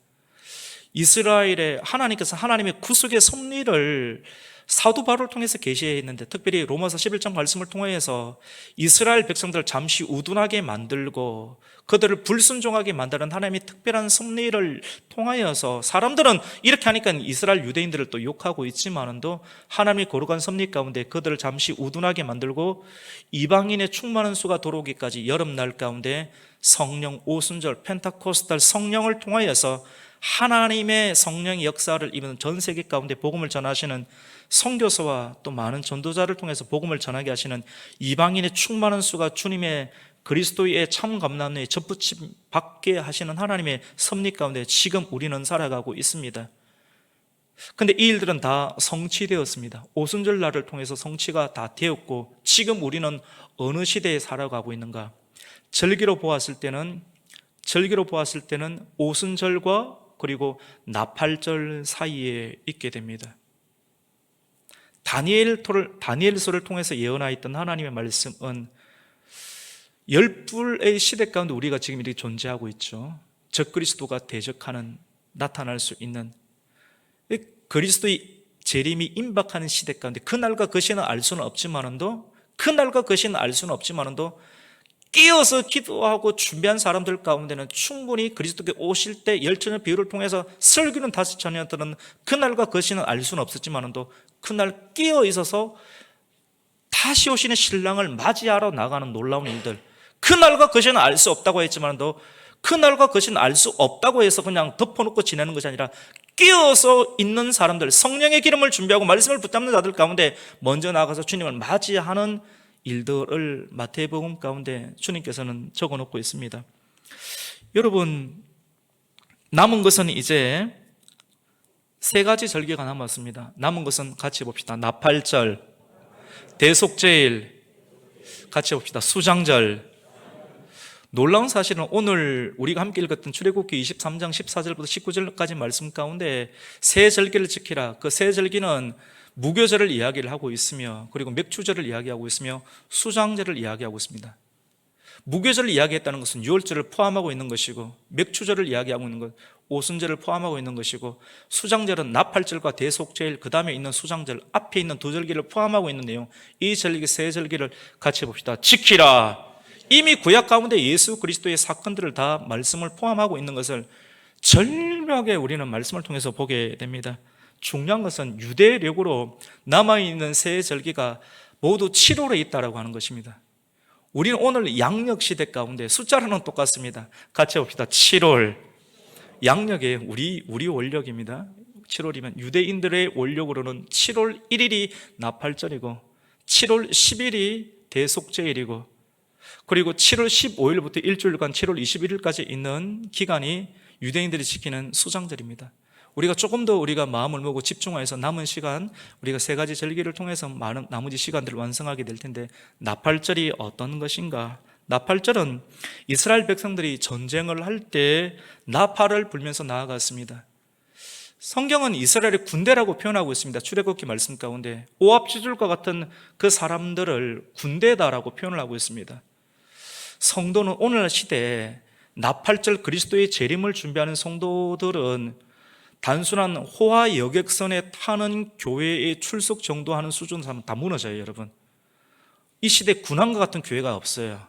이스라엘의 하나님께서 하나님의 구속의 섭리를 사도 바울을 통해서 계시했는데, 특별히 로마서 11장 말씀을 통해서 이스라엘 백성들을 잠시 우둔하게 만들고 그들을 불순종하게 만드는 하나님의 특별한 섭리를 통하여서, 사람들은 이렇게 하니까 이스라엘 유대인들을 또 욕하고 있지만도 하나님의 거룩한 섭리 가운데 그들을 잠시 우둔하게 만들고 이방인의 충만한 수가 들어오기까지 여름날 가운데 성령 오순절, 펜타코스탈 성령을 통하여서 하나님의 성령의 역사를 입은 전 세계 가운데 복음을 전하시는 선교사와 또 많은 전도자를 통해서 복음을 전하게 하시는 이방인의 충만한 수가 주님의 그리스도의 참 감람의 접붙임 받게 하시는 하나님의 섭리 가운데 지금 우리는 살아가고 있습니다. 근데 이 일들은 다 성취되었습니다. 오순절 날을 통해서 성취가 다 되었고, 지금 우리는 어느 시대에 살아가고 있는가? 절기로 보았을 때는 오순절과 그리고 나팔절 사이에 있게 됩니다. 다니엘서를 통해서 예언하였던 하나님의 말씀은 열불의 시대 가운데 우리가 지금 이렇게 존재하고 있죠. 적그리스도가 대적하는, 나타날 수 있는 그리스도의 재림이 임박하는 시대 가운데, 그날과 그 시는 알 수는 없지만도 끼어서 기도하고 준비한 사람들 가운데는 충분히 그리스도께 오실 때 열처녀 비유를 통해서 설교는 다시 전해드는 그날과 그 시는 알 수는 없었지만도 그날 끼어 있어서 다시 오시는 신랑을 맞이하러 나가는 놀라운 일들, 그날과 그 시는 알 수 없다고 했지만도 그날과 그 시는 알 수 없다고 해서 그냥 덮어놓고 지내는 것이 아니라 끼어서 있는 사람들, 성령의 기름을 준비하고 말씀을 붙잡는 자들 가운데 먼저 나가서 주님을 맞이하는 일들을 마태복음 가운데 주님께서는 적어놓고 있습니다. 여러분, 남은 것은 이제 세 가지 절기가 남았습니다. 남은 것은 같이 봅시다. 나팔절, 대속제일, 같이 봅시다. 수장절. 놀라운 사실은 오늘 우리가 함께 읽었던 출애굽기 23장 14절부터 19절까지 말씀 가운데 세 절기를 지키라, 그 세 절기는 무교절을 이야기를 하고 있으며, 그리고 맥추절을 이야기하고 있으며, 수장절을 이야기하고 있습니다. 무교절을 이야기했다는 것은 유월절을 포함하고 있는 것이고, 맥추절을 이야기하고 있는 것, 오순절을 포함하고 있는 것이고, 수장절은 나팔절과 대속제일, 그 다음에 있는 수장절, 앞에 있는 두 절기를 포함하고 있는 내용, 이 절기 세 절기를 같이 봅시다. 지키라. 이미 구약 가운데 예수 그리스도의 사건들을 다 말씀을 포함하고 있는 것을 절묘하게 우리는 말씀을 통해서 보게 됩니다. 중요한 것은 유대력으로 남아있는 세 절기가 모두 7월에 있다라고 하는 것입니다. 우리는 오늘 양력 시대 가운데 숫자로는 똑같습니다. 같이 봅시다. 7월. 양력의 우리 원력입니다. 7월이면 유대인들의 원력으로는 7월 1일이 나팔절이고 7월 10일이 대속제일이고, 그리고 7월 15일부터 일주일간 7월 21일까지 있는 기간이 유대인들이 지키는 수장절입니다. 우리가 조금 더 우리가 마음을 먹고 집중해서 남은 시간, 우리가 세 가지 절기를 통해서 많은 나머지 시간들을 완성하게 될 텐데, 나팔절이 어떤 것인가? 나팔절은 이스라엘 백성들이 전쟁을 할 때 나팔을 불면서 나아갔습니다. 성경은 이스라엘의 군대라고 표현하고 있습니다. 출애굽기 말씀 가운데 오합지졸과 같은 그 사람들을 군대다라고 표현을 하고 있습니다. 성도는 오늘날 시대에 나팔절 그리스도의 재림을 준비하는 성도들은 단순한 호화 여객선에 타는 교회에 출석 정도 하는 수준으로 하면 다 무너져요, 여러분. 이 시대에 군함과 같은 교회가 없어요.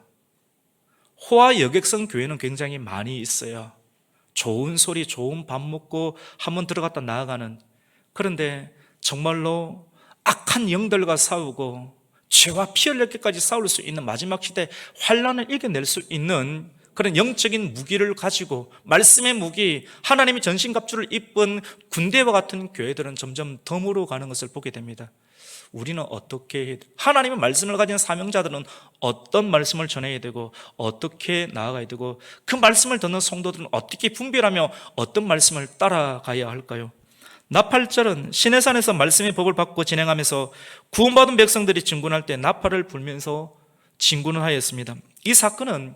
호화 여객선 교회는 굉장히 많이 있어요. 좋은 소리, 좋은 밥 먹고 한번 들어갔다 나아가는. 그런데 정말로 악한 영들과 싸우고 죄와 피 흘릴 때까지 싸울 수 있는 마지막 시대 환란을 이겨낼 수 있는 그런 영적인 무기를 가지고 말씀의 무기, 하나님의 전신갑주를 입은 군대와 같은 교회들은 점점 덤으로 가는 것을 보게 됩니다. 우리는 어떻게 해야 되고, 하나님의 말씀을 가진 사명자들은 어떤 말씀을 전해야 되고 어떻게 나아가야 되고, 그 말씀을 듣는 성도들은 어떻게 분별하며 어떤 말씀을 따라가야 할까요? 나팔절은 시내산에서 말씀의 법을 받고 진행하면서 구원받은 백성들이 진군할 때 나팔을 불면서 진군을 하였습니다. 이 사건은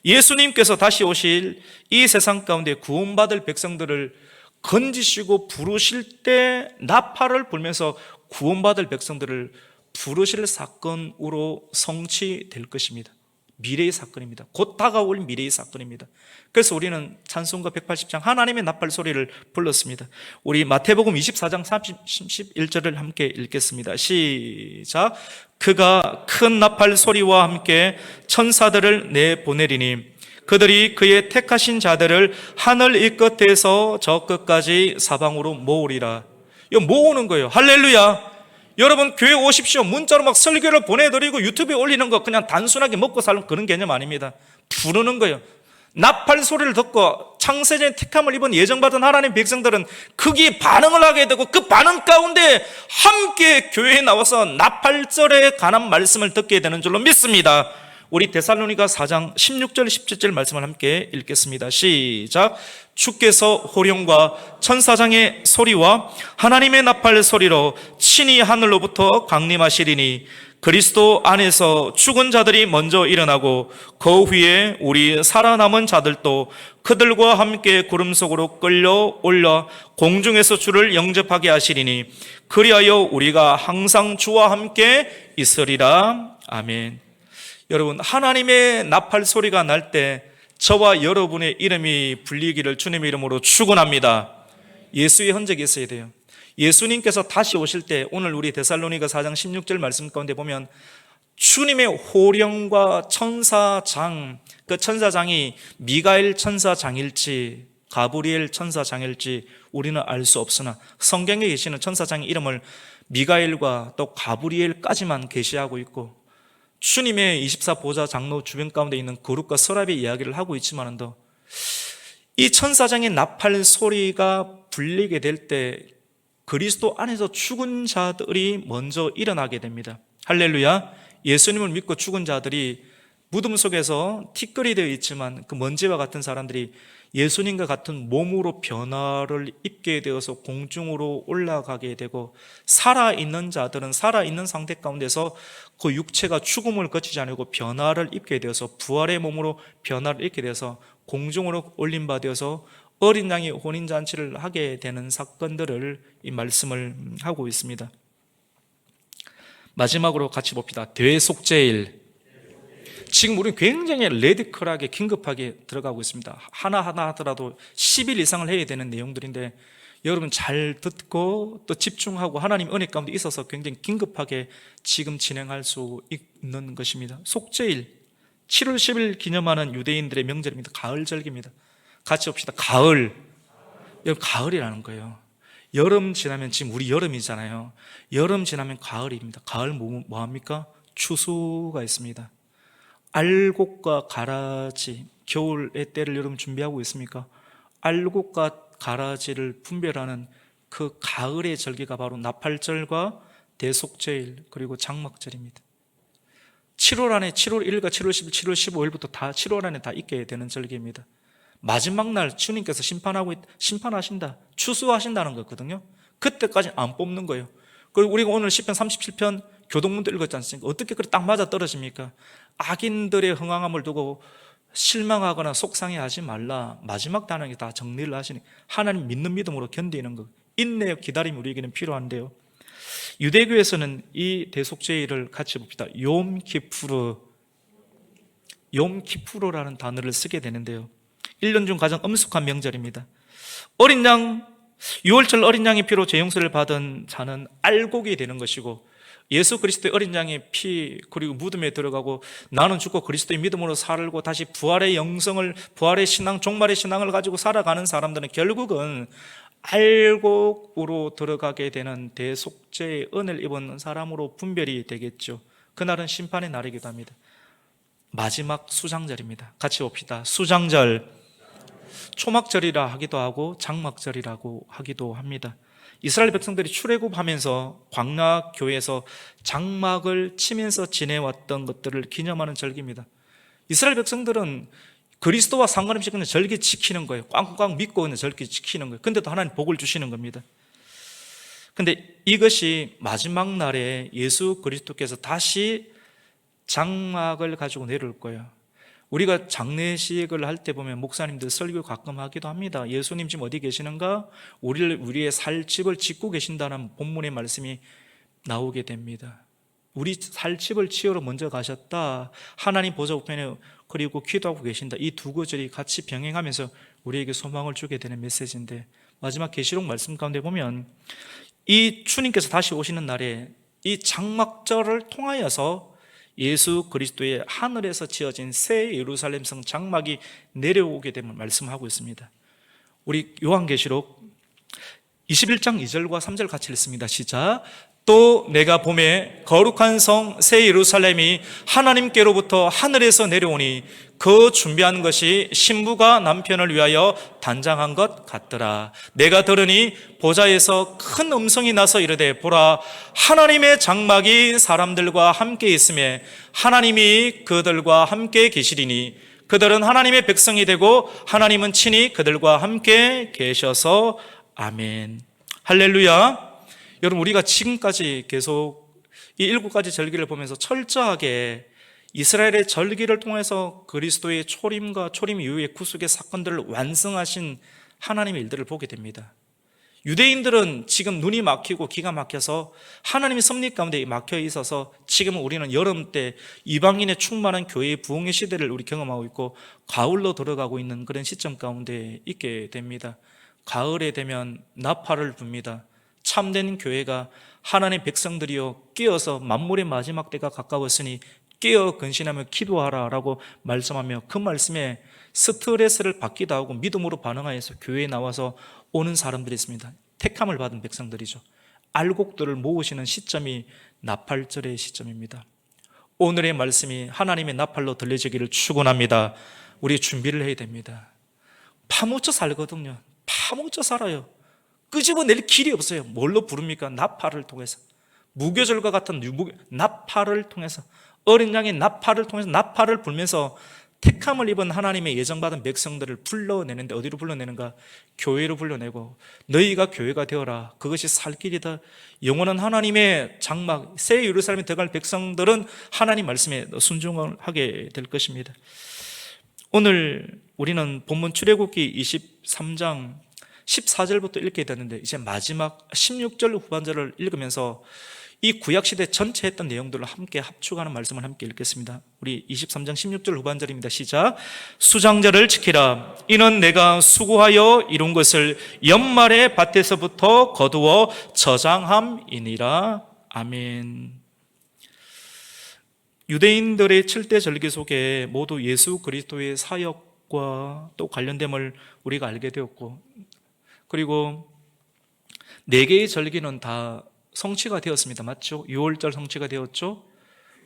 예수님께서 다시 오실 이 세상 가운데 구원받을 백성들을 건지시고 부르실 때 나팔을 불면서 구원받을 백성들을 부르실 사건으로 성취될 것입니다. 미래의 사건입니다. 곧 다가올 미래의 사건입니다. 그래서 우리는 찬송가 180장 하나님의 나팔 소리를 불렀습니다. 우리 마태복음 24장 31절을 함께 읽겠습니다. 시작. 그가 큰 나팔 소리와 함께 천사들을 내보내리니 그들이 그의 택하신 자들을 하늘 이 끝에서 저 끝까지 사방으로 모으리라. 이거 모으는 거예요. 할렐루야. 여러분 교회 오십시오. 문자로 막 설교를 보내드리고 유튜브에 올리는 거 그냥 단순하게 먹고 사는 그런 개념 아닙니다. 부르는 거예요. 나팔 소리를 듣고 창세전에 택함을 입은 예정받은 하나님 백성들은 거기에 반응을 하게 되고, 그 반응 가운데 함께 교회에 나와서 나팔절에 관한 말씀을 듣게 되는 줄로 믿습니다. 우리 데살로니가 4장 16절 17절 말씀을 함께 읽겠습니다. 시작. 주께서 호령과 천사장의 소리와 하나님의 나팔 소리로 친히 하늘로부터 강림하시리니 그리스도 안에서 죽은 자들이 먼저 일어나고 그 후에 우리 살아남은 자들도 그들과 함께 구름 속으로 끌려 올라 공중에서 주를 영접하게 하시리니 그리하여 우리가 항상 주와 함께 있으리라. 아멘. 여러분, 하나님의 나팔 소리가 날 때 저와 여러분의 이름이 불리기를 주님의 이름으로 축원합니다. 예수의 흔적이 있어야 돼요. 예수님께서 다시 오실 때 오늘 우리 데살로니가 4장 16절 말씀 가운데 보면 주님의 호령과 천사장, 그 천사장이 미가엘 천사장일지 가브리엘 천사장일지 우리는 알 수 없으나 성경에 계시는 천사장의 이름을 미가엘과 또 가브리엘까지만 계시하고 있고, 주님의 24보좌 장로 주변 가운데 있는 거룩과 서랍의 이야기를 하고 있지만도 이 천사장의 나팔 소리가 불리게 될 때 그리스도 안에서 죽은 자들이 먼저 일어나게 됩니다. 할렐루야. 예수님을 믿고 죽은 자들이 무덤 속에서 티끌이 되어 있지만 그 먼지와 같은 사람들이 예수님과 같은 몸으로 변화를 입게 되어서 공중으로 올라가게 되고, 살아있는 자들은 살아있는 상태 가운데서 그 육체가 죽음을 거치지 않고 변화를 입게 되어서 부활의 몸으로 변화를 입게 되어서 공중으로 올림받아서 어린 양이 혼인잔치를 하게 되는 사건들을 이 말씀을 하고 있습니다. 마지막으로 같이 봅시다. 대속죄일. 지금 우리는 굉장히 레디컬하게 긴급하게 들어가고 있습니다. 하나하나 하더라도 10일 이상을 해야 되는 내용들인데 여러분 잘 듣고 또 집중하고 하나님 은혜 가운데 있어서 굉장히 긴급하게 지금 진행할 수 있는 것입니다. 속죄일, 7월 10일 기념하는 유대인들의 명절입니다. 가을절기입니다. 같이 봅시다. 가을. 여러분 가을이라는 거예요. 여름 지나면 지금 우리 여름이잖아요. 여름 지나면 가을입니다. 가을 뭐합니까? 추수가 있습니다. 알곡과 가라지, 겨울의 때를 여러분 준비하고 있습니까? 알곡과 가라지를 분별하는 그 가을의 절기가 바로 나팔절과 대속죄일 그리고 장막절입니다. 7월 안에 7월 1일과 7월 10일, 7월 15일부터 다 7월 안에 다 있게 되는 절기입니다. 마지막 날 주님께서 심판하신다, 추수하신다는 거거든요. 그때까지 안 뽑는 거예요. 그리고 우리가 오늘 시편 37편 교동문도 읽었지 않습니까? 어떻게 그렇게 딱 맞아 떨어집니까? 악인들의 흥황함을 두고 실망하거나 속상해하지 말라. 마지막 단어에 다 정리를 하시니 하나님 믿는 믿음으로 견디는 것, 인내와 기다림이 우리에게는 필요한데요. 유대교에서는 이 대속죄일을 같이 봅시다. 욤키푸르라는 단어를 쓰게 되는데요. 1년 중 가장 엄숙한 명절입니다. 어린 양, 6월절 어린 양의 피로 죄 용서를 받은 자는 알곡이 되는 것이고, 예수 그리스도의 어린 양의 피 그리고 무덤에 들어가고 나는 죽고 그리스도의 믿음으로 살고 다시 부활의 영성을, 부활의 신앙, 종말의 신앙을 가지고 살아가는 사람들은 결국은 알곡으로 들어가게 되는 대속죄의 은혜를 입은 사람으로 분별이 되겠죠. 그날은 심판의 날이기도 합니다. 마지막 수장절입니다. 같이 봅시다. 수장절, 초막절이라 하기도 하고 장막절이라고 하기도 합니다. 이스라엘 백성들이 출애굽하면서 광야 교회에서 장막을 치면서 지내왔던 것들을 기념하는 절기입니다. 이스라엘 백성들은 그리스도와 상관없이 그냥 절기 지키는 거예요. 꽝꽝 믿고 있는 절기 지키는 거예요. 근데도 하나님 복을 주시는 겁니다. 근데 이것이 마지막 날에 예수 그리스도께서 다시 장막을 가지고 내려올 거예요. 우리가 장례식을 할 때 보면 목사님들 설교 가끔 하기도 합니다. 예수님 지금 어디 계시는가? 우리의 살 집을 짓고 계신다는 본문의 말씀이 나오게 됩니다. 우리 살 집을 지으러 먼저 가셨다. 하나님 보좌 우편에 그리고 기도하고 계신다. 이 두 구절이 같이 병행하면서 우리에게 소망을 주게 되는 메시지인데, 마지막 계시록 말씀 가운데 보면 이 주님께서 다시 오시는 날에 이 장막절을 통하여서 예수 그리스도의 하늘에서 지어진 새 예루살렘 성 장막이 내려오게 됨을 말씀하고 있습니다. 우리 요한계시록 21장 2절과 3절 같이 읽습니다. 시작. 또 내가 보매 거룩한 성 새 예루살렘이 하나님께로부터 하늘에서 내려오니 그 준비한 것이 신부가 남편을 위하여 단장한 것 같더라. 내가 들으니 보좌에서 큰 음성이 나서 이르되 보라, 하나님의 장막이 사람들과 함께 있으며 하나님이 그들과 함께 계시리니 그들은 하나님의 백성이 되고 하나님은 친히 그들과 함께 계셔서 아멘. 할렐루야. 여러분, 우리가 지금까지 계속 이 7가지 절기를 보면서 철저하게 이스라엘의 절기를 통해서 그리스도의 초림과 초림 이후의 구속의 사건들을 완성하신 하나님의 일들을 보게 됩니다. 유대인들은 지금 눈이 막히고 기가 막혀서 하나님의 섭리 가운데 막혀 있어서 지금 우리는 여름 때 이방인의 충만한 교회의 부흥의 시대를 우리 경험하고 있고 가을로 들어가고 있는 그런 시점 가운데 있게 됩니다. 가을에 되면 나팔을 붑니다. 참된 교회가 하나님의 백성들이여 깨어서 만물의 마지막 때가 가까웠으니 깨어 근신하며 기도하라 라고 말씀하며, 그 말씀에 스트레스를 받기도 하고 믿음으로 반응하여서 교회에 나와서 오는 사람들이 있습니다. 택함을 받은 백성들이죠. 알곡들을 모으시는 시점이 나팔절의 시점입니다. 오늘의 말씀이 하나님의 나팔로 들려지기를 축원합니다. 우리 준비를 해야 됩니다. 파묻혀 살거든요. 파묻혀 살아요. 끄집어낼 길이 없어요. 뭘로 부릅니까? 나팔을 통해서. 무교절과 같은 나팔을 통해서, 어린 양의 나팔을 통해서 나팔을 불면서 택함을 입은 하나님의 예정받은 백성들을 불러내는데, 어디로 불러내는가? 교회로 불러내고 너희가 교회가 되어라. 그것이 살 길이다. 영원한 하나님의 장막 새 예루살렘에 들어갈 백성들은 하나님 말씀에 순종을 하게 될 것입니다. 오늘 우리는 본문 출애굽기 23장 14절부터 읽게 되는데, 이제 마지막 16절 후반절을 읽으면서 이 구약시대 전체 했던 내용들을 함께 합축하는 말씀을 함께 읽겠습니다. 우리 23장 16절 후반절입니다. 시작. 수장절을 지키라. 이는 내가 수고하여 이룬 것을 연말의 밭에서부터 거두어 저장함이니라. 아멘. 유대인들의 7대 절기 속에 모두 예수 그리스도의 사역과 또 관련됨을 우리가 알게 되었고, 그리고 4개의 절기는 다 성취가 되었습니다. 맞죠? 6월절 성취가 되었죠?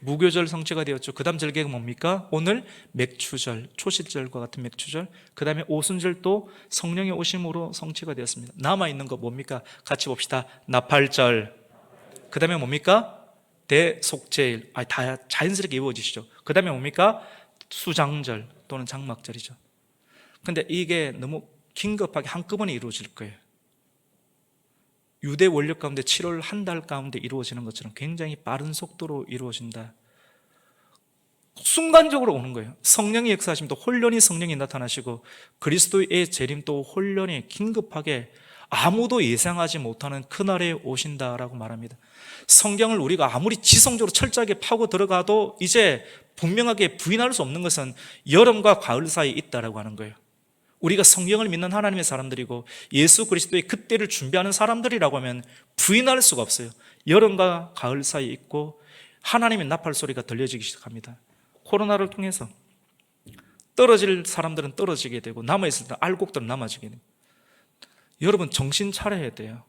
무교절 성취가 되었죠? 그 다음 절기가 뭡니까? 오늘 맥추절, 초실절과 같은 맥추절, 그 다음에 오순절도 성령의 오심으로 성취가 되었습니다. 남아있는 거 뭡니까? 같이 봅시다. 나팔절, 그 다음에 뭡니까? 대속죄일. 다 자연스럽게 이루어지시죠. 그 다음에 뭡니까? 수장절 또는 장막절이죠. 근데 이게 너무 긴급하게 한꺼번에 이루어질 거예요. 유대 원력 가운데 7월 한 달 가운데 이루어지는 것처럼 굉장히 빠른 속도로 이루어진다. 순간적으로 오는 거예요. 성령의 역사하심도 혼련히 성령이 나타나시고, 그리스도의 재림도 혼련히 긴급하게 아무도 예상하지 못하는 그날에 오신다라고 말합니다. 성경을 우리가 아무리 지성적으로 철저하게 파고 들어가도 이제 분명하게 부인할 수 없는 것은 여름과 가을 사이에 있다라고 하는 거예요. 우리가 성경을 믿는 하나님의 사람들이고 예수 그리스도의 그때를 준비하는 사람들이라고 하면 부인할 수가 없어요. 여름과 가을 사이에 있고 하나님의 나팔 소리가 들려지기 시작합니다. 코로나를 통해서 떨어질 사람들은 떨어지게 되고 남아있을 때 알곡들은 남아지게 돼요. 여러분 정신 차려야 돼요.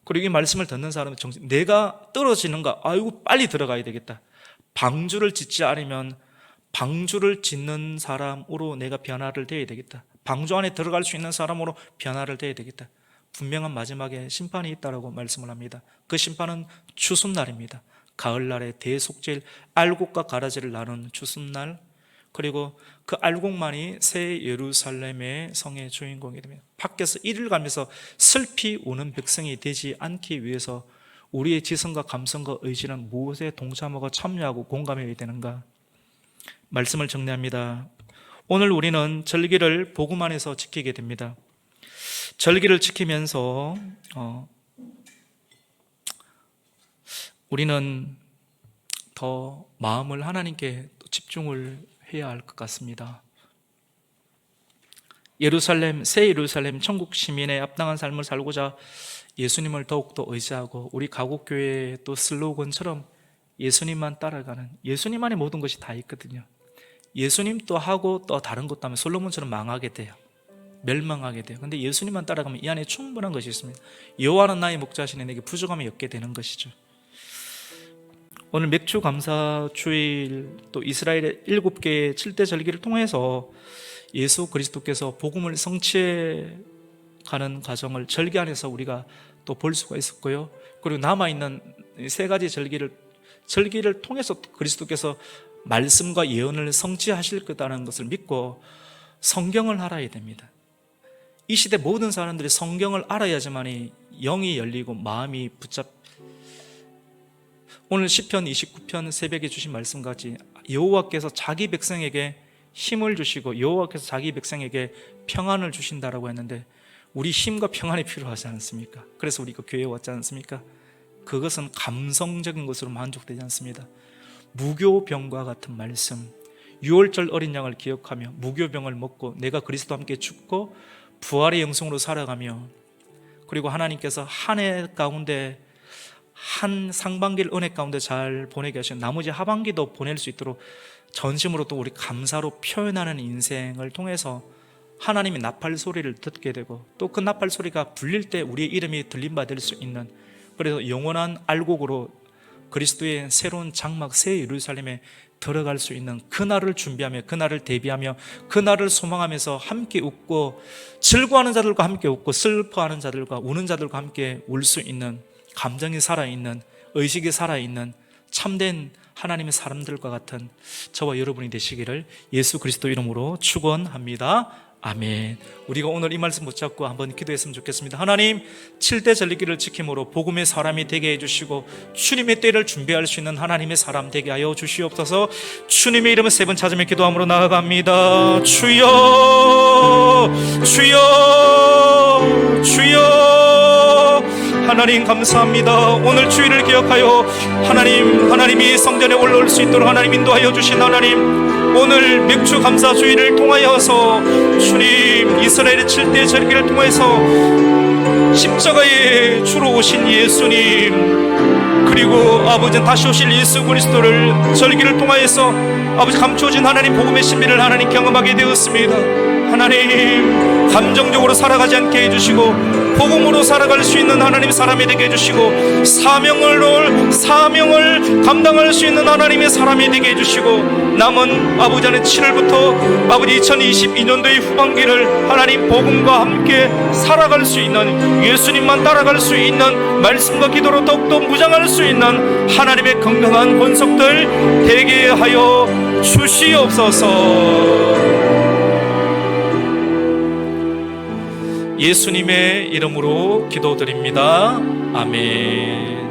그리고 이 말씀을 듣는 사람은 내가 떨어지는가? 아이고 빨리 들어가야 되겠다. 방주를 짓지 않으면 방주를 짓는 사람으로 내가 변화를 되어야 되겠다. 방주 안에 들어갈 수 있는 사람으로 변화를 되어야 되겠다. 분명한 마지막에 심판이 있다라고 말씀을 합니다. 그 심판은 추수날입니다. 가을날에 대속죄일 알곡과 가라지를 나눈 추수날, 그리고 그 알곡만이 새 예루살렘의 성의 주인공이 됩니다. 밖에서 이를 가면서 슬피 우는 백성이 되지 않기 위해서 우리의 지성과 감성과 의지는 무엇에 동참하고 참여하고 공감해야 되는가? 말씀을 정리합니다. 오늘 우리는 절기를 복음 안에서 지키게 됩니다. 절기를 지키면서 우리는 더 마음을 하나님께 집중을 해야 할 것 같습니다. 예루살렘, 새 예루살렘, 천국 시민의 합당한 삶을 살고자 예수님을 더욱더 의지하고 우리 가곡교회의 또 슬로건처럼 예수님만 따라가는, 예수님 안에 모든 것이 다 있거든요. 예수님 또 하고 또 다른 것도 하면 솔로몬처럼 망하게 돼요. 멸망하게 돼요. 근데 예수님만 따라가면 이 안에 충분한 것이 있습니다. 여호와는 나의 목자시니 내게 부족함이 없게 되는 것이죠. 오늘 맥주 감사 주일, 또 이스라엘의 7개의 7대 절기를 통해서 예수 그리스도께서 복음을 성취해 가는 과정을 절기 안에서 우리가 또 볼 수가 있었고요. 그리고 남아있는 3가지 절기를 통해서 그리스도께서 말씀과 예언을 성취하실 거다라는 것을 믿고 성경을 알아야 됩니다. 이 시대 모든 사람들이 성경을 알아야지만이 영이 열리고 마음이 오늘 시편 29편 새벽에 주신 말씀같이 여호와께서 자기 백성에게 힘을 주시고 여호와께서 자기 백성에게 평안을 주신다라고 했는데, 우리 힘과 평안이 필요하지 않습니까? 그래서 우리가 교회에 왔지 않습니까? 그것은 감성적인 것으로 만족되지 않습니다. 무교병과 같은 말씀, 6월절 어린 양을 기억하며 무교병을 먹고 내가 그리스도와 함께 죽고 부활의 영성으로 살아가며, 그리고 하나님께서 한 해 가운데 한 상반기를 은혜 가운데 잘 보내게 하시고 나머지 하반기도 보낼 수 있도록 전심으로 또 우리 감사로 표현하는 인생을 통해서 하나님의 나팔 소리를 듣게 되고, 또 그 나팔 소리가 불릴 때 우리의 이름이 들림받을 수 있는, 그래서 영원한 알곡으로 그리스도의 새로운 장막 새 예루살렘에 들어갈 수 있는 그날을 준비하며 그날을 대비하며 그날을 소망하면서 함께 웃고, 즐거워하는 자들과 함께 웃고 슬퍼하는 자들과 우는 자들과 함께 울 수 있는, 감정이 살아있는, 의식이 살아있는 참된 하나님의 사람들과 같은 저와 여러분이 되시기를 예수 그리스도 이름으로 축원합니다. 아멘. 우리가 오늘 이 말씀 붙잡고 한번 기도했으면 좋겠습니다. 하나님, 7대 절기를 지킴으로 복음의 사람이 되게 해주시고 주님의 때를 준비할 수 있는 하나님의 사람 되게 하여 주시옵소서. 주님의 이름을 3번 찾으며 기도함으로 나아갑니다. 주여, 주여, 주여. 하나님 감사합니다. 오늘 주일을 기억하여 하나님이 성전에 올라올 수 있도록 하나님 인도하여 주신 하나님, 오늘 맥주 감사 주일을 통하여서 주님 이스라엘의 7대 절기를 통해서 십자가에 주로 오신 예수님, 그리고 아버지는 다시 오실 예수 그리스도를 절기를 통하여서 아버지 감추어진 하나님 복음의 신비를 하나님 경험하게 되었습니다. 하나님, 감정적으로 살아가지 않게 해주시고 복음으로 살아갈 수 있는 하나님 사람이 되게 해주시고 사명을 감당할 수 있는 하나님의 사람이 되게 해주시고, 남은 아버지 안에 7월부터 아버지 2022년도의 후반기를 하나님 복음과 함께 살아갈 수 있는, 예수님만 따라갈 수 있는 말씀과 기도로 더욱더 무장할 수 있는 하나님의 건강한 권속들 되게 하여 주시옵소서. 예수님의 이름으로 기도드립니다. 아멘.